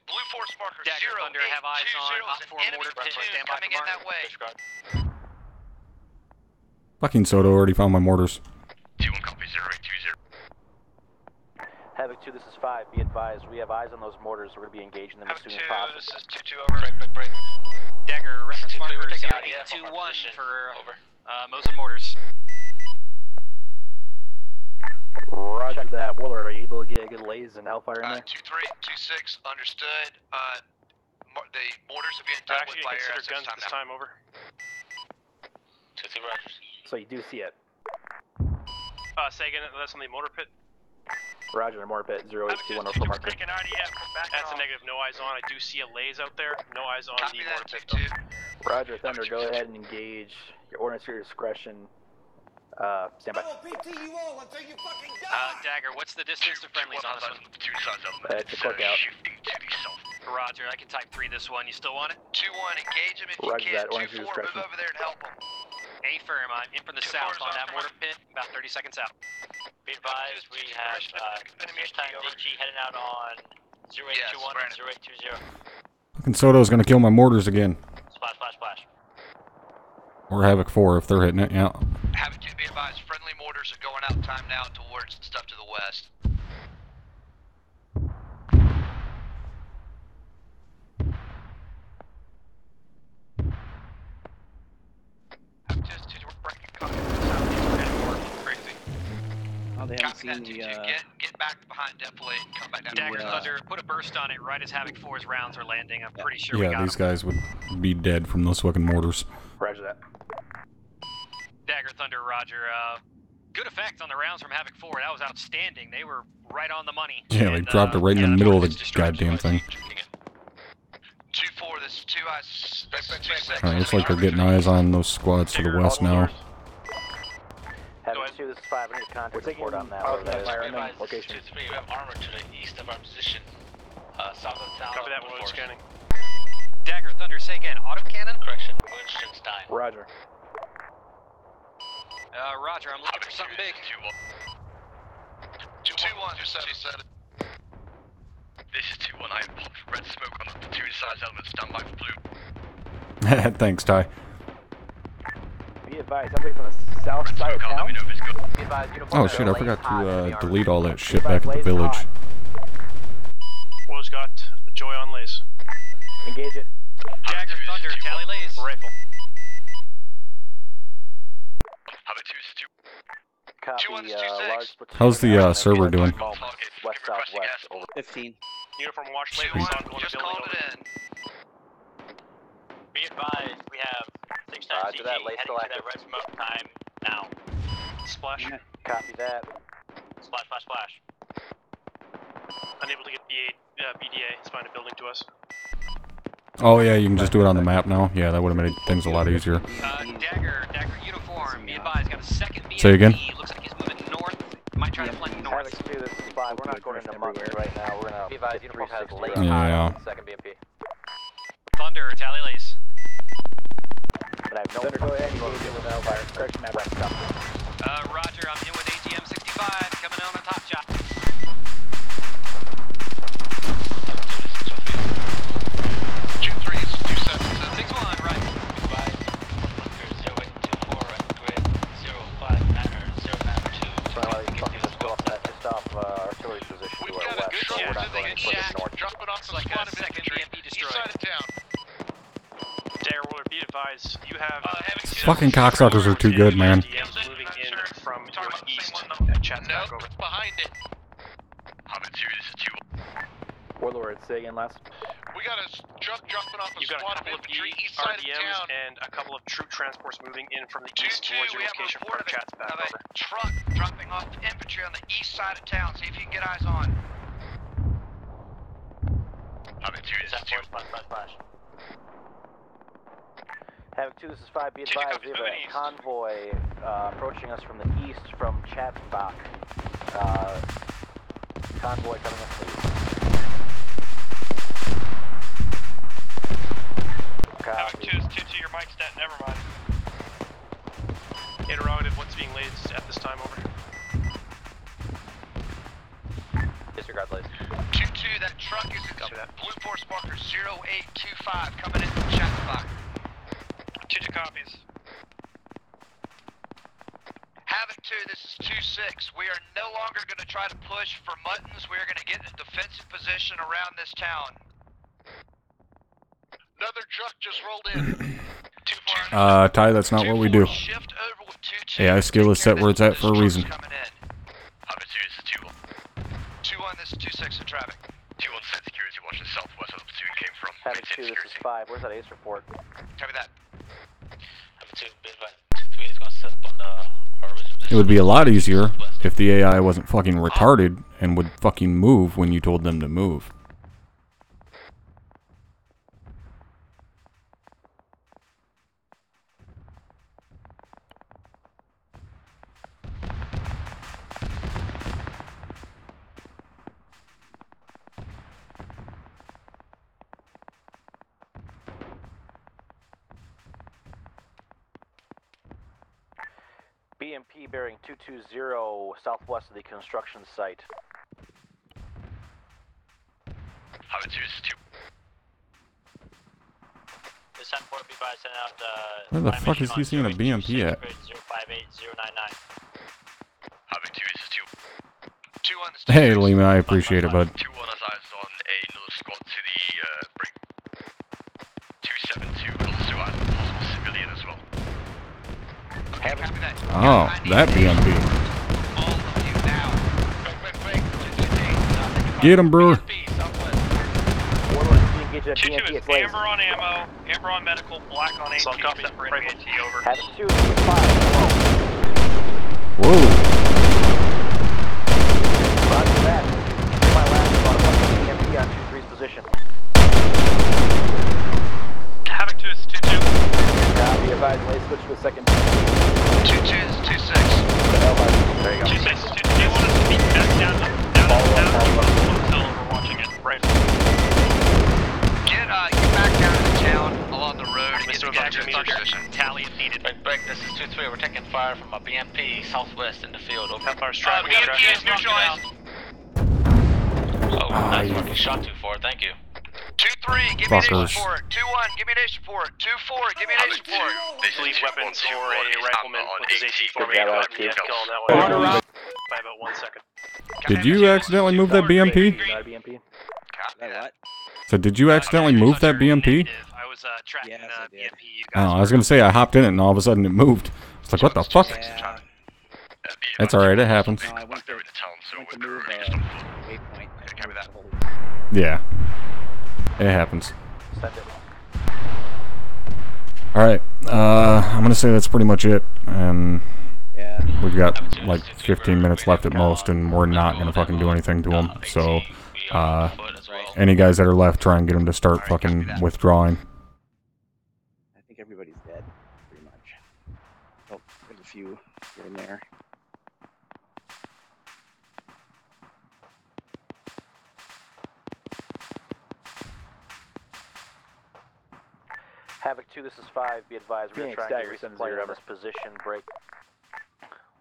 Blue Force marker Dagger, Thunder, have eyes on Op 4 mortar pit. Stand by coming for in that way. Fucking Soto already found my mortars. 2-1 copy 0820. Havoc 2, this is 5. Be advised, we have eyes on those mortars. We're going to be engaging them as soon as possible. This is 2-2 over. Break. Dagger, reference marker 0821 for Mosin mortars. Roger that. Willard, are you able to get a good laze and hellfire in there? 2-3, 2-6, understood. The mortars are being dealt with by air consider guns this time, over. 2-2 Rogers. So you do see it. Say again, that's on the mortar pit. Roger, mortar pit 0821 for marker. That's a negative, no eyes on. I do see a laze out there. No eyes on Copy the that, mortar pit. 2-2. Roger, Thunder, go ahead and engage. Your ordnance at your discretion. Stand by. Dagger, what's the distance to friendlies on this one? It's a cookout. Roger, I can type 3 this one. You still want it? 2-1, engage him if you Roger can. that, ordnance at 2-4, your move discretion. over there and help him. A firm, I'm in from the south on that mortar pit. About 30 seconds out. Be advised, we have time DG heading out on 0821 and 0820. Fucking Soto's gonna kill my mortars again. Splash, splash, splash. Or Havoc 4 if they're hitting it, yeah. Havoc 2, be advised, friendly mortars are going out time now towards stuff to the west. Oh, they haven't seen the, Get back behind defilade and come back down. Dagger Thunder, put a burst on it right as Havoc 4's rounds are landing. I'm pretty sure we Yeah, got these him. guys would be dead from those fucking mortars. Roger that. Dagger Thunder, Roger. Good effect on the rounds from Havoc 4. That was outstanding. They were right on the money. Yeah, they dropped it right in the middle of the goddamn thing. 2-4, this is 2 eyes. Alright, looks like they're getting eyes on those squads to the west now. Havoc 2, this is 5. I need a contact report on that. Location. 2-3, you have armor to the east of our position. South of town. Copy that, we're scanning. Dagger Thunder, say again. Autocannon? Correction. Winstonstein. Roger. Roger, I'm looking for something big. 2-1, 2-7. This is 2-1, I have popped red smoke on the platoon size elements, stand by for blue. Thanks, Ty. Be advised, somebody's on the south side of town. Be advised, Oh shit, I forgot to delete all that shit back at the village. Will's got Joy on lays. Engage it. Dagger Thunder, tally lays. Rifle. Copy, large platoon. How's the server doing? West, southwest, over. 15. Uniform watch lays. Just called it in. Be advised, we have 6 times Roger that, lay heading still to that red smoke time now. Splash. Copy that. Splash, splash, splash. Unable to get BDA. It's fine, a building to us. Oh yeah, you can just do it on the map now. Yeah, that would have made things a lot easier. Dagger uniform. Be advised, got a second BMP. Say again? Looks like he's moving north. Might try to flank north. Havoc 2, this is 5. We're not going into monkeys right now. We're gonna. Be advised, uniform has late Yeah. second BMP. Thunder, tally lays. But I have no Thunder, go ahead. You will deal with Elvire. Correction, map west up. Roger, I'm in with ATM 65, coming on top shot. 6-1, right. 0824 at grid 059 or 092. So now he's fucking just go off that pissed off artillery position to our west, so we're not going any further north. Dropping off some Like squad a of second infantry. BMP East destroyed. side of town. Dagger Willer, be advised, you have Fucking cocksuckers are too good, man. DMs moving in from your east. Chat's No, back over. it's behind it. Havoc 2, this is 2-1. Warlord, say again last. We got a truck dropping off a You've got a squad of couple of infantry east side of RDMs town. and a couple of troop transports moving in from the 2-2, east towards your we have a location. report Front chat's back of over. a truck dropping off infantry on the east side of town. See if you can get eyes on. Havoc 2, this is 2-1. Splash, splash, splash. Havoc 2, this is 5. Be advised, we have a convoy approaching us from the east from Chatsbach. Convoy coming up from the east. Havoc 2 is 2-2, your mic's dead, never mind. Interrogative, what's being laid at this time, over? Disregard lays. 2-2, that truck is at Blue Force marker 0825 coming in from Chatspot. 2-2 copies. Havoc 2, this is 2-6. We are no longer going to try to push for muttons. We are going to get in a defensive position around this town. Another truck just rolled in. Ty, that's not what we do. AI skill is set where it's at for a reason. Havoc 2, this is 2-1. 2-1, this is 2-6 in traffic. 2-1, set security watch in southwest where the platoon came from. Havoc 2, this is 5. Where's that ace report? Copy that. Havoc 2, be advised. 2-3 is going to set up on our original. It would be a lot easier if the AI wasn't fucking retarded and would fucking move when you told them to move. BMP bearing 220 southwest of the construction site. How about 2 is 2? This time 4 be by sending out Where the fuck is he seeing a BMP at? 058099. How about 2 is 2? 2 on the Hey, Lima, I appreciate it, bud. 2 on us eyes on another squad to the break. 272 also has a possible civilian as well. Oh, that BMP. Get him, bro. 2-2 is amber on ammo, amber on medical, black on AT. Sunk off that break AT over. Have 2 5. Whoa. Roger that. My last spot, BMP on 2-3's position. Havoc 2 is 2-2. Now be advised, let's switch to a second. 2-2 is 2-6. There you go. 2-6 is 2-2. Do you want us to be back down until we're watching it? Right. Get back down to the town along the road and get the guys in position. Tally if needed. Break, this is 2-3. We're taking fire from a BMP southwest in the field. Over. BMP is neutralized. Oh, nice fucking shot 2-4. Thank you. 2-3, give me an ace Fuckers. support. 2-1, give me an ace support. 2-4, give me an ace support. Please weapons or a rifleman with his AC Good formation. job, Yeah, Chief. kill him that way. By about 1 second. Did you accidentally move that BMP? Not a BMP. What? So did you accidentally move that BMP? I was tracking Yes, I did. BMP. You guys Oh, I was gonna say I hopped in it and all of a sudden it moved. It's like, what the fuck? Yeah. That's alright, it happens. No, I went to, went to move waypoint. Copy that. Yeah. It happens. Send it. Alright, I'm gonna say that's pretty much it. And Yeah. we've got like 15 minutes left at most, and we're not gonna fucking do anything to them. So, any guys that are left, try and get them to start fucking withdrawing. I think everybody's dead, pretty much. Oh, there's a few here and there. Havoc 2, this is 5. Be advised, we're going to Phoenix try and Dagger, get resupply 7-0. on this position. Break.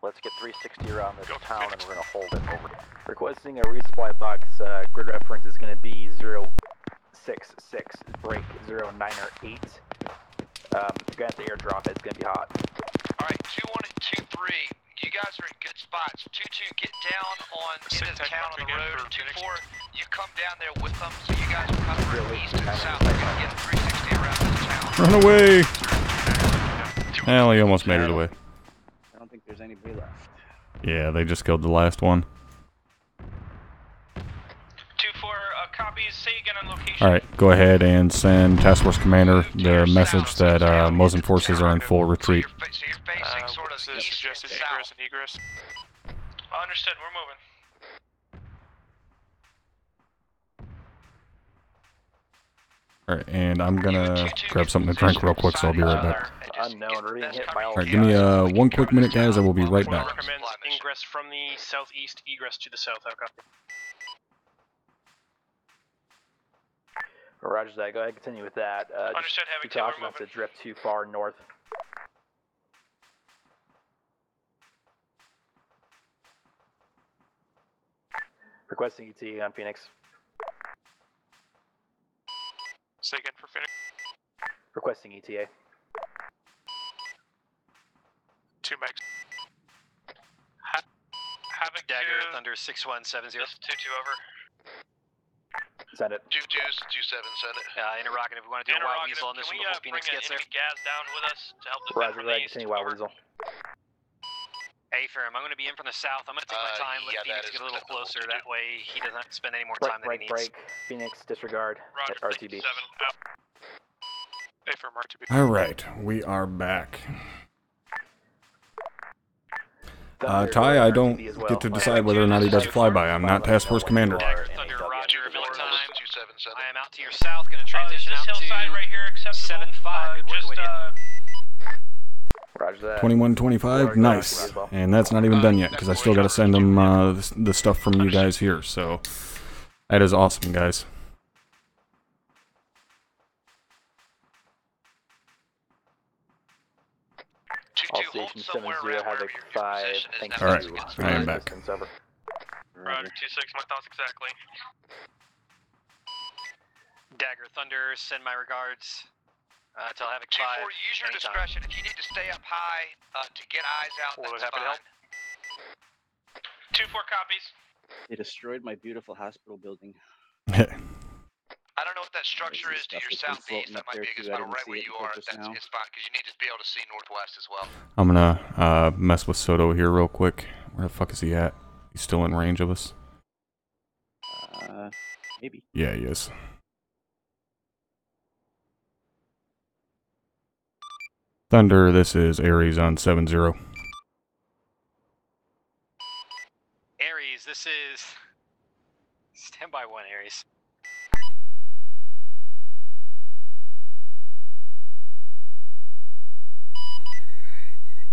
Let's get 360 around this town and we're going to hold it over. Requesting a resupply box. Grid reference is going to be 066 break 098. You're going to have to airdrop it. It's going to be hot. Alright, 2-1 and 2-3. You guys are in good spots. 2-2, get down on into the town on the road. 2-4, you come down there with them, so you guys will come from east and south. We're gonna get 360 around this town. Run away! Hell, he almost made it away. I don't think there's anybody left. Yeah, they just killed the last one. 2-4, copies. Say again on location. Alright, go ahead and send Task Force Commander the message that Mosin forces are in full retreat. So you're facing sort of east Suggested and egress south. and egress. Understood, we're moving. Alright, and I'm gonna grab something to drink real quick, so I'll be right back. Unknown. We're being hit by all Alright, give me 1 quick minute, guys. I will be right back. Recommends ingress from the southeast, egress to the south. How copy? Roger that. Go ahead, continue with that. Understood, Be having two, we're cautious not to moving. drift too far north. Requesting ET on Phoenix. Say again for Phoenix. Requesting ETA. 2 megs. Havoc Dagger, two. Thunder 6170. 2-2 over. Send it. 2-2 is 2-7, send it. Interrogative, we want to do a wild weasel on this one before Phoenix gets there. Gas down with us to help defend Roger from that. the east. Continue Wild Weasel. Hey, firm, I'm going to be in from the south. I'm going to take my time, let yeah, Phoenix that get a is little acceptable. closer. That way he doesn't have to spend any more Break, time than he break, needs. break. Phoenix, disregard. Roger, RTB. 7 out. Hey, firm, RTB. Alright, we are back. Ty, I don't get to decide whether or not he does a flyby. I'm not Task Force Commander. Thunder, Roger, Villa time. 2-7, send I it. am out to your south, going to transition is out this hillside to right here acceptable? 7-5. Good working with you. Roger that. 2125, nice. And that's not even done yet, because I still got to send them the stuff from you guys here. So, that is awesome, guys. All stations 7-0, Havoc 5. Thank you. Alright, I am back. Over. Roger, 2-6, my thoughts exactly. Dagger Thunder, send my regards. Tell Havoc 5. 2-4, use your discretion. If you need to stay up high to get eyes out, that's fine. 2-4 copies. They destroyed my beautiful hospital building. I don't know what that structure is to your southeast. That might be a good spot right where you are. That's a good spot because you need to be able to see northwest as well. I'm gonna mess with Soto here real quick. Where the fuck is he at? He's still in range of us? Maybe. Yeah, he is. Thunder, this is Ares on 7-0. Ares, this is... Standby 1, Ares.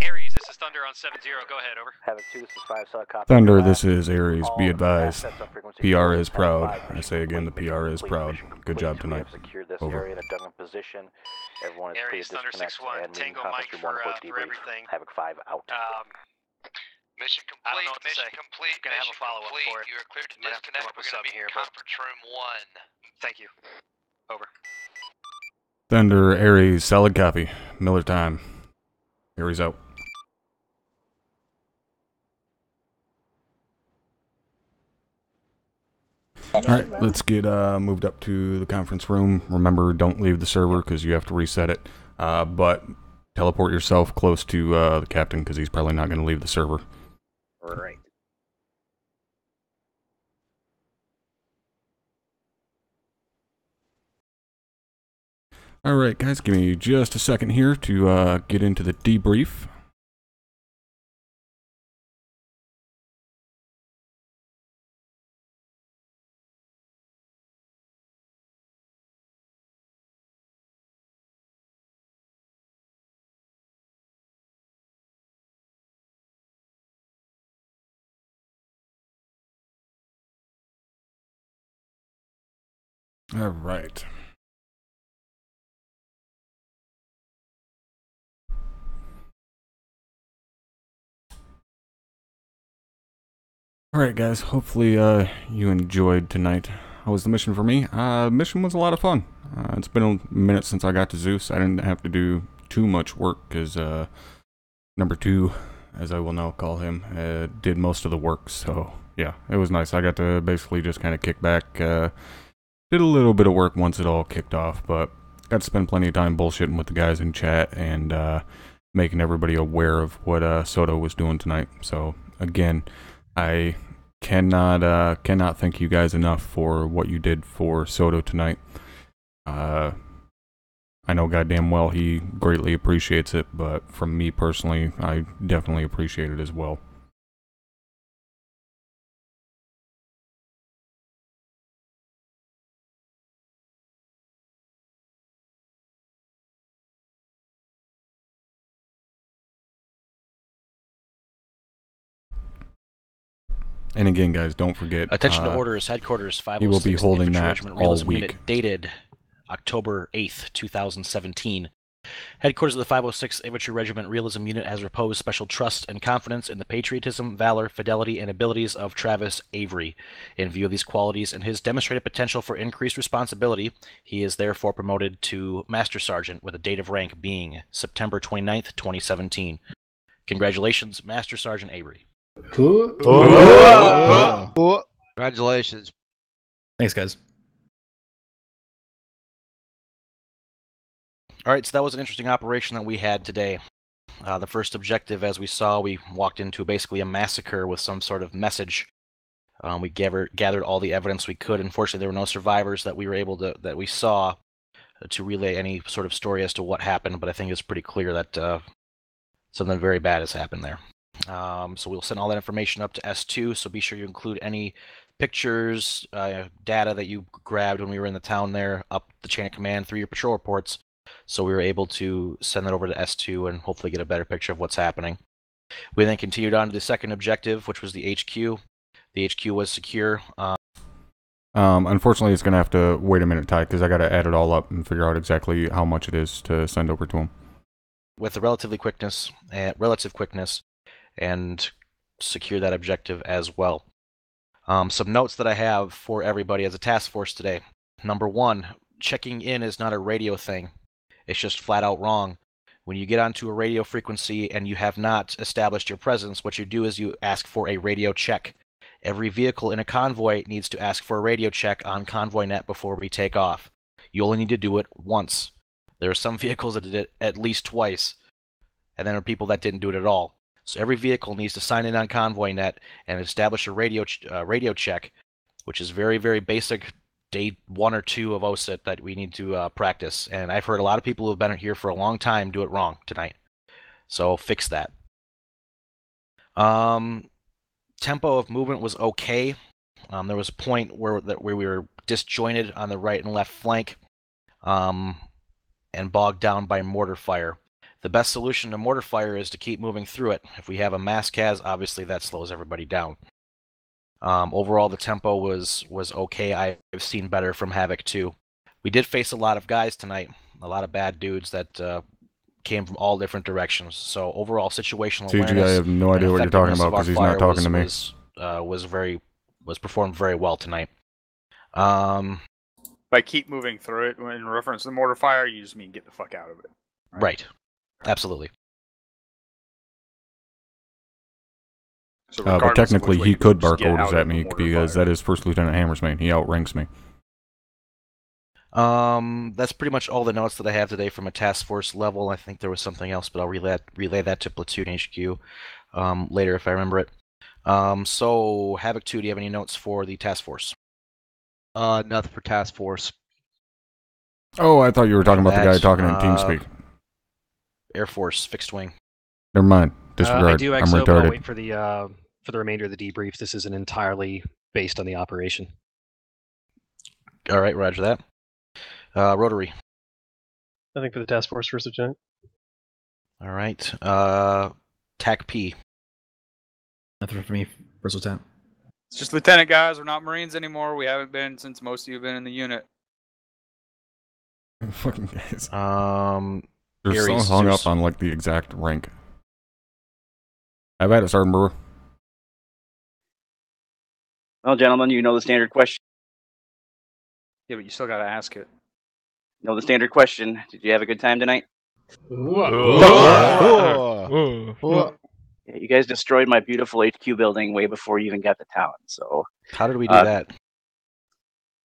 Ares, this is Thunder on 7-0. Go ahead, over. Havoc 2, this is 5, solid copy. Thunder, this is Ares. Be advised. PR is proud. I say again, the PR is proud. Good job tonight. Secured this Over. area in a done position. Everyone is free to Thunder disconnect 6-1, and Tango Mike for for everything. Havoc 5 out. Mission complete. I don't know what to mission say. complete. Gonna have a follow-up complete. for it. You are cleared to Might have to come disconnect. up with We're going to something meet in here, but- conference room 1. Thank you. Over. Thunder, Ares, solid copy. Miller time. Ares out. Alright, let's get moved up to the conference room. Remember, don't leave the server because you have to reset it. But teleport yourself close to the captain because he's probably not going to leave the server. Right. Alright, guys, give me just a second here to get into the debrief. Alright. Alright guys, hopefully you enjoyed tonight. How was the mission for me? Mission was a lot of fun. It's been a minute since I got to Zeus. I didn't have to do too much work because number 2, as I will now call him, did most of the work. So yeah, it was nice. I got to basically just kind of kick back. Did a little bit of work once it all kicked off, but got to spend plenty of time bullshitting with the guys in chat and making everybody aware of what Soto was doing tonight. So again, I cannot thank you guys enough for what you did for Soto tonight. I know goddamn well he greatly appreciates it, but from me personally, I definitely appreciate it as well. And again, guys, don't forget. Attention to orders, headquarters 506. He will be holding Infantry that Regiment all Realism week. Unit, dated October 8th, 2017. Headquarters of the 506 Infantry Regiment Realism Unit has reposed special trust and confidence in the patriotism, valor, fidelity, and abilities of Travis Avery. In view of these qualities and his demonstrated potential for increased responsibility, he is therefore promoted to Master Sergeant with a date of rank being September 29th, 2017. Congratulations, Master Sergeant Avery. Cool. Congratulations. Thanks, guys. All right, so that was an interesting operation that we had today. The first objective, as we saw, we walked into basically a massacre with some sort of message. We gathered all the evidence we could. Unfortunately, there were no survivors that we were able to we saw to relay any sort of story as to what happened. But I think it's pretty clear that something very bad has happened there. So we'll send all that information up to S2. So be sure you include any pictures, data that you grabbed when we were in the town there, up the chain of command through your patrol reports. So we were able to send that over to S2 and hopefully get a better picture of what's happening. We then continued on to the second objective, which was the HQ. The HQ was secure. Unfortunately, it's going to have to wait a minute, Ty, because I got to add it all up and figure out exactly how much it is to send over to him. with a relative quickness, and secure that objective as well. Some notes that I have for everybody as a task force today. Number 1, checking in is not a radio thing. It's just flat out wrong. When you get onto a radio frequency and you have not established your presence, what you do is you ask for a radio check. Every vehicle in a convoy needs to ask for a radio check on ConvoyNet before we take off. You only need to do it once. There are some vehicles that did it at least twice, and then there are people that didn't do it at all. So every vehicle needs to sign in on ConvoyNet and establish a radio check, which is very, very basic day 1 or 2 of OCIT that we need to practice. And I've heard a lot of people who have been here for a long time do it wrong tonight. So fix that. Tempo of movement was okay. There was a point where we were disjointed on the right and left flank and bogged down by mortar fire. The best solution to mortar fire is to keep moving through it. If we have a mass cas, obviously that slows everybody down. Overall, the tempo was okay. I've seen better from Havoc too. We did face a lot of guys tonight, a lot of bad dudes that came from all different directions. So overall, situational CG, awareness. I have no idea what you're talking about because he's not talking to me. Was performed very well tonight. By keep moving through it, in reference to the mortar fire, you just mean get the fuck out of it. Right. Absolutely. So but technically, he could bark orders at me because that is First Lieutenant Hammersman. He outranks me. That's pretty much all the notes that I have today from a task force level. I think there was something else, but I'll relay that to Platoon HQ later if I remember it. So, Havoc 2, do you have any notes for the task force? Nothing for task force. Oh, I thought you were talking about the guy talking in TeamSpeak. Air Force, fixed wing. Never mind. Disregard. I do I'm XO, but I'll retarded. wait for the remainder of the debrief. This isn't entirely based on the operation. All right, roger that. Rotary. Nothing for the task force, First Lieutenant. All right. TAC P. Nothing for me, First Lieutenant. It's just lieutenant guys. We're not Marines anymore. We haven't been since most of you have been in the unit. Fucking guys. They're so hung up on like the exact rank. I've had it, Sergeant Brewer. Well, gentlemen, you know the standard question. Yeah, but you still gotta ask it. You know the standard question. Did you have a good time tonight? Yeah, you guys destroyed my beautiful HQ building way before you even got to town. So how did we do that?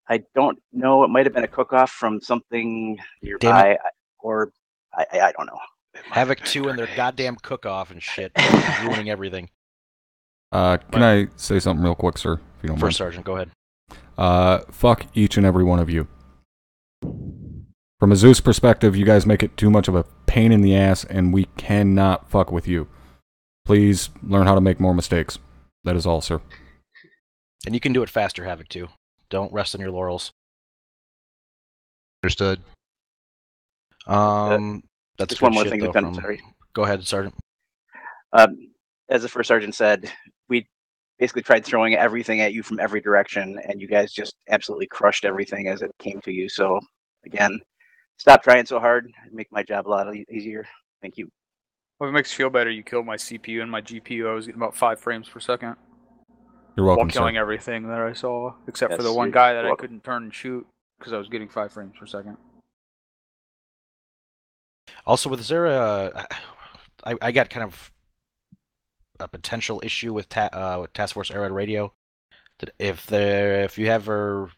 I don't know. It might have been a cook-off from something nearby, or I don't know. Havoc 2 and their goddamn cook-off and shit, ruining everything. Can I say something real quick, sir? If you don't mind. First Sergeant, go ahead. Fuck each and every one of you. From a Zeus perspective, you guys make it too much of a pain in the ass, and we cannot fuck with you. Please learn how to make more mistakes. That is all, sir. And you can do it faster, Havoc 2. Don't rest on your laurels. Understood. That's just one more thing, Lieutenant. Sorry. Go ahead, Sergeant. As the first sergeant said, we basically tried throwing everything at you from every direction, and you guys just absolutely crushed everything as it came to you. So, again, stop trying so hard and make my job a lot easier. Thank you. Well, if it makes you feel better, you killed my CPU and my GPU. I was getting about 5 frames per second. You're welcome, while killing sir. everything that I saw, except for Yes, the one you're guy that I welcome. couldn't turn and shoot because I was getting 5 frames per second. Also, with Zera, I got kind of a potential issue with Task Force Air Radio. If you're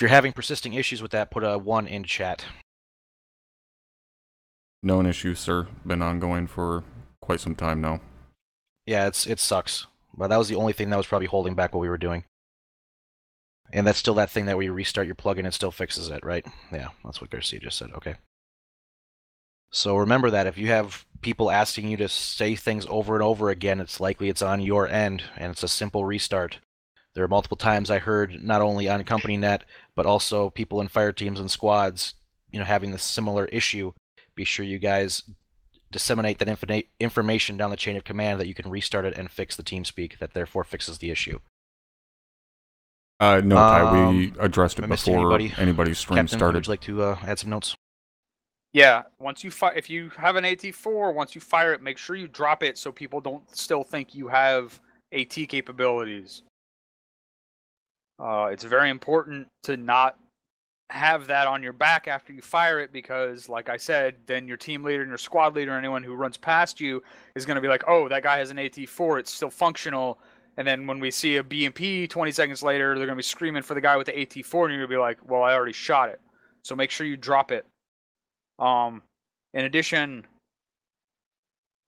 having persisting issues with that, put a 1 in chat. Known issue, sir. Been ongoing for quite some time now. Yeah, it sucks. But that was the only thing that was probably holding back what we were doing. And that's still that thing that where you restart your plugin, it still fixes it, right? Yeah, that's what Garcia just said. Okay. So remember that if you have people asking you to say things over and over again, it's likely it's on your end, and it's a simple restart. There are multiple times I heard, not only on CompanyNet, but also people in fire teams and squads, having this similar issue. Be sure you guys disseminate that information down the chain of command that you can restart it and fix the TeamSpeak that therefore fixes the issue. No, Ty, we addressed it I missed before anybody's anybody's stream Captain, started. would you like to add some notes? Yeah, once you if you have an AT-4, once you fire it, make sure you drop it so people don't still think you have AT capabilities. It's very important to not have that on your back after you fire it because, like I said, then your team leader and your squad leader, anyone who runs past you, is going to be like, oh, that guy has an AT-4, it's still functional. And then when we see a BMP 20 seconds later, they're going to be screaming for the guy with the AT-4, and you're going to be like, well, I already shot it. So make sure you drop it. In addition,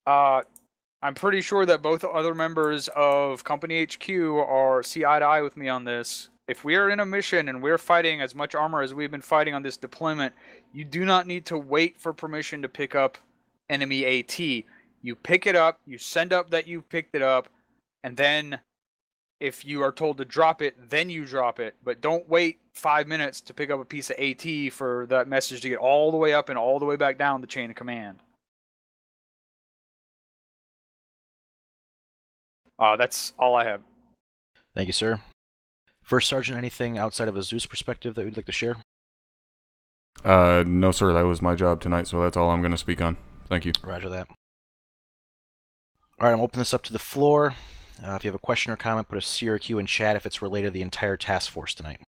I'm pretty sure that both other members of Company HQ are see eye to eye with me on this. If we are in a mission and we're fighting as much armor as we've been fighting on this deployment, you do not need to wait for permission to pick up enemy AT. You pick it up, you send up that you picked it up, and then if you are told to drop it, then you drop it. But don't wait 5 minutes to pick up a piece of AT for that message to get all the way up and all the way back down the chain of command. That's all I have. Thank you, sir. First Sergeant, anything outside of a Zeus perspective that you'd like to share? No, sir. That was my job tonight, so that's all I'm going to speak on. Thank you. Roger that. All right, I'm opening this up to the floor. If you have a question or comment, put a C or Q in chat if it's related to the entire task force tonight.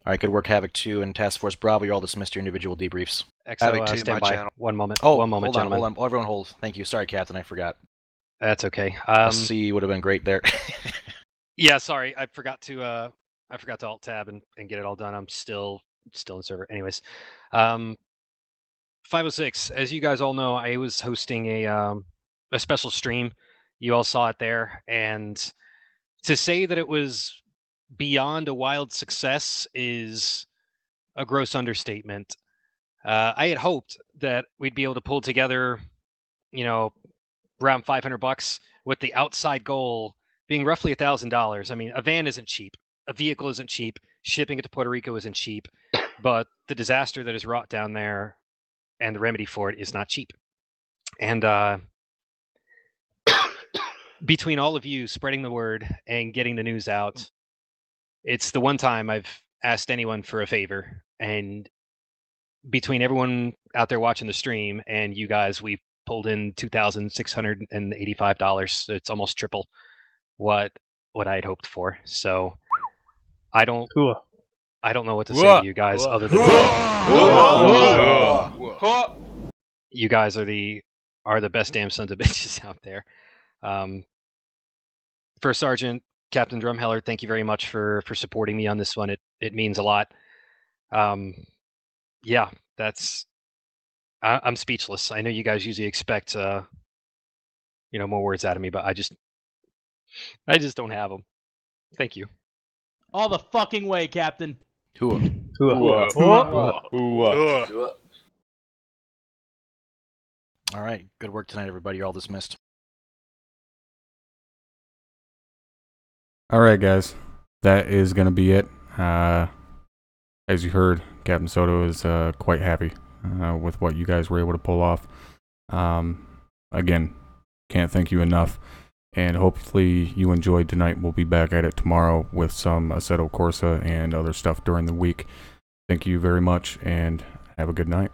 All right, good work, Havoc 2 and Task Force Bravo. You're all dismissed to your individual debriefs. Havoc 2, stand by. 1 moment. Oh, 1 moment, hold on, gentlemen. hold on. Everyone hold. Thank you. Sorry, Captain, I forgot. That's okay. A C would have been great there. Yeah, sorry. I forgot to alt tab and get it all done. I'm still in server. Anyways, 506. As you guys all know, I was hosting a special stream. You all saw it there, and to say that it was beyond a wild success is a gross understatement. I had hoped that we'd be able to pull together, around $500 with the outside goal being roughly $1,000. I mean, a van isn't cheap. A vehicle isn't cheap. Shipping it to Puerto Rico isn't cheap. But the disaster that is wrought down there and the remedy for it is not cheap. And between all of you spreading the word and getting the news out, it's the one time I've asked anyone for a favor. And between everyone out there watching the stream and you guys, we pulled in $2,685. It's almost triple what I had hoped for. So I don't know what to say to you guys other than you guys are the best damn sons of bitches out there. First Sergeant Captain Drumheller, thank you very much for supporting me on this one. It means a lot. Yeah, I'm speechless. I know you guys usually expect more words out of me, but I just don't have them. Thank you. All the fucking way, Captain. All right, good work tonight, everybody. You're all dismissed. All right, guys. That is going to be it. As you heard, Captain Soto is quite happy with what you guys were able to pull off. Again, can't thank you enough. And hopefully you enjoyed tonight. We'll be back at it tomorrow with some Assetto Corsa and other stuff during the week. Thank you very much, and have a good night.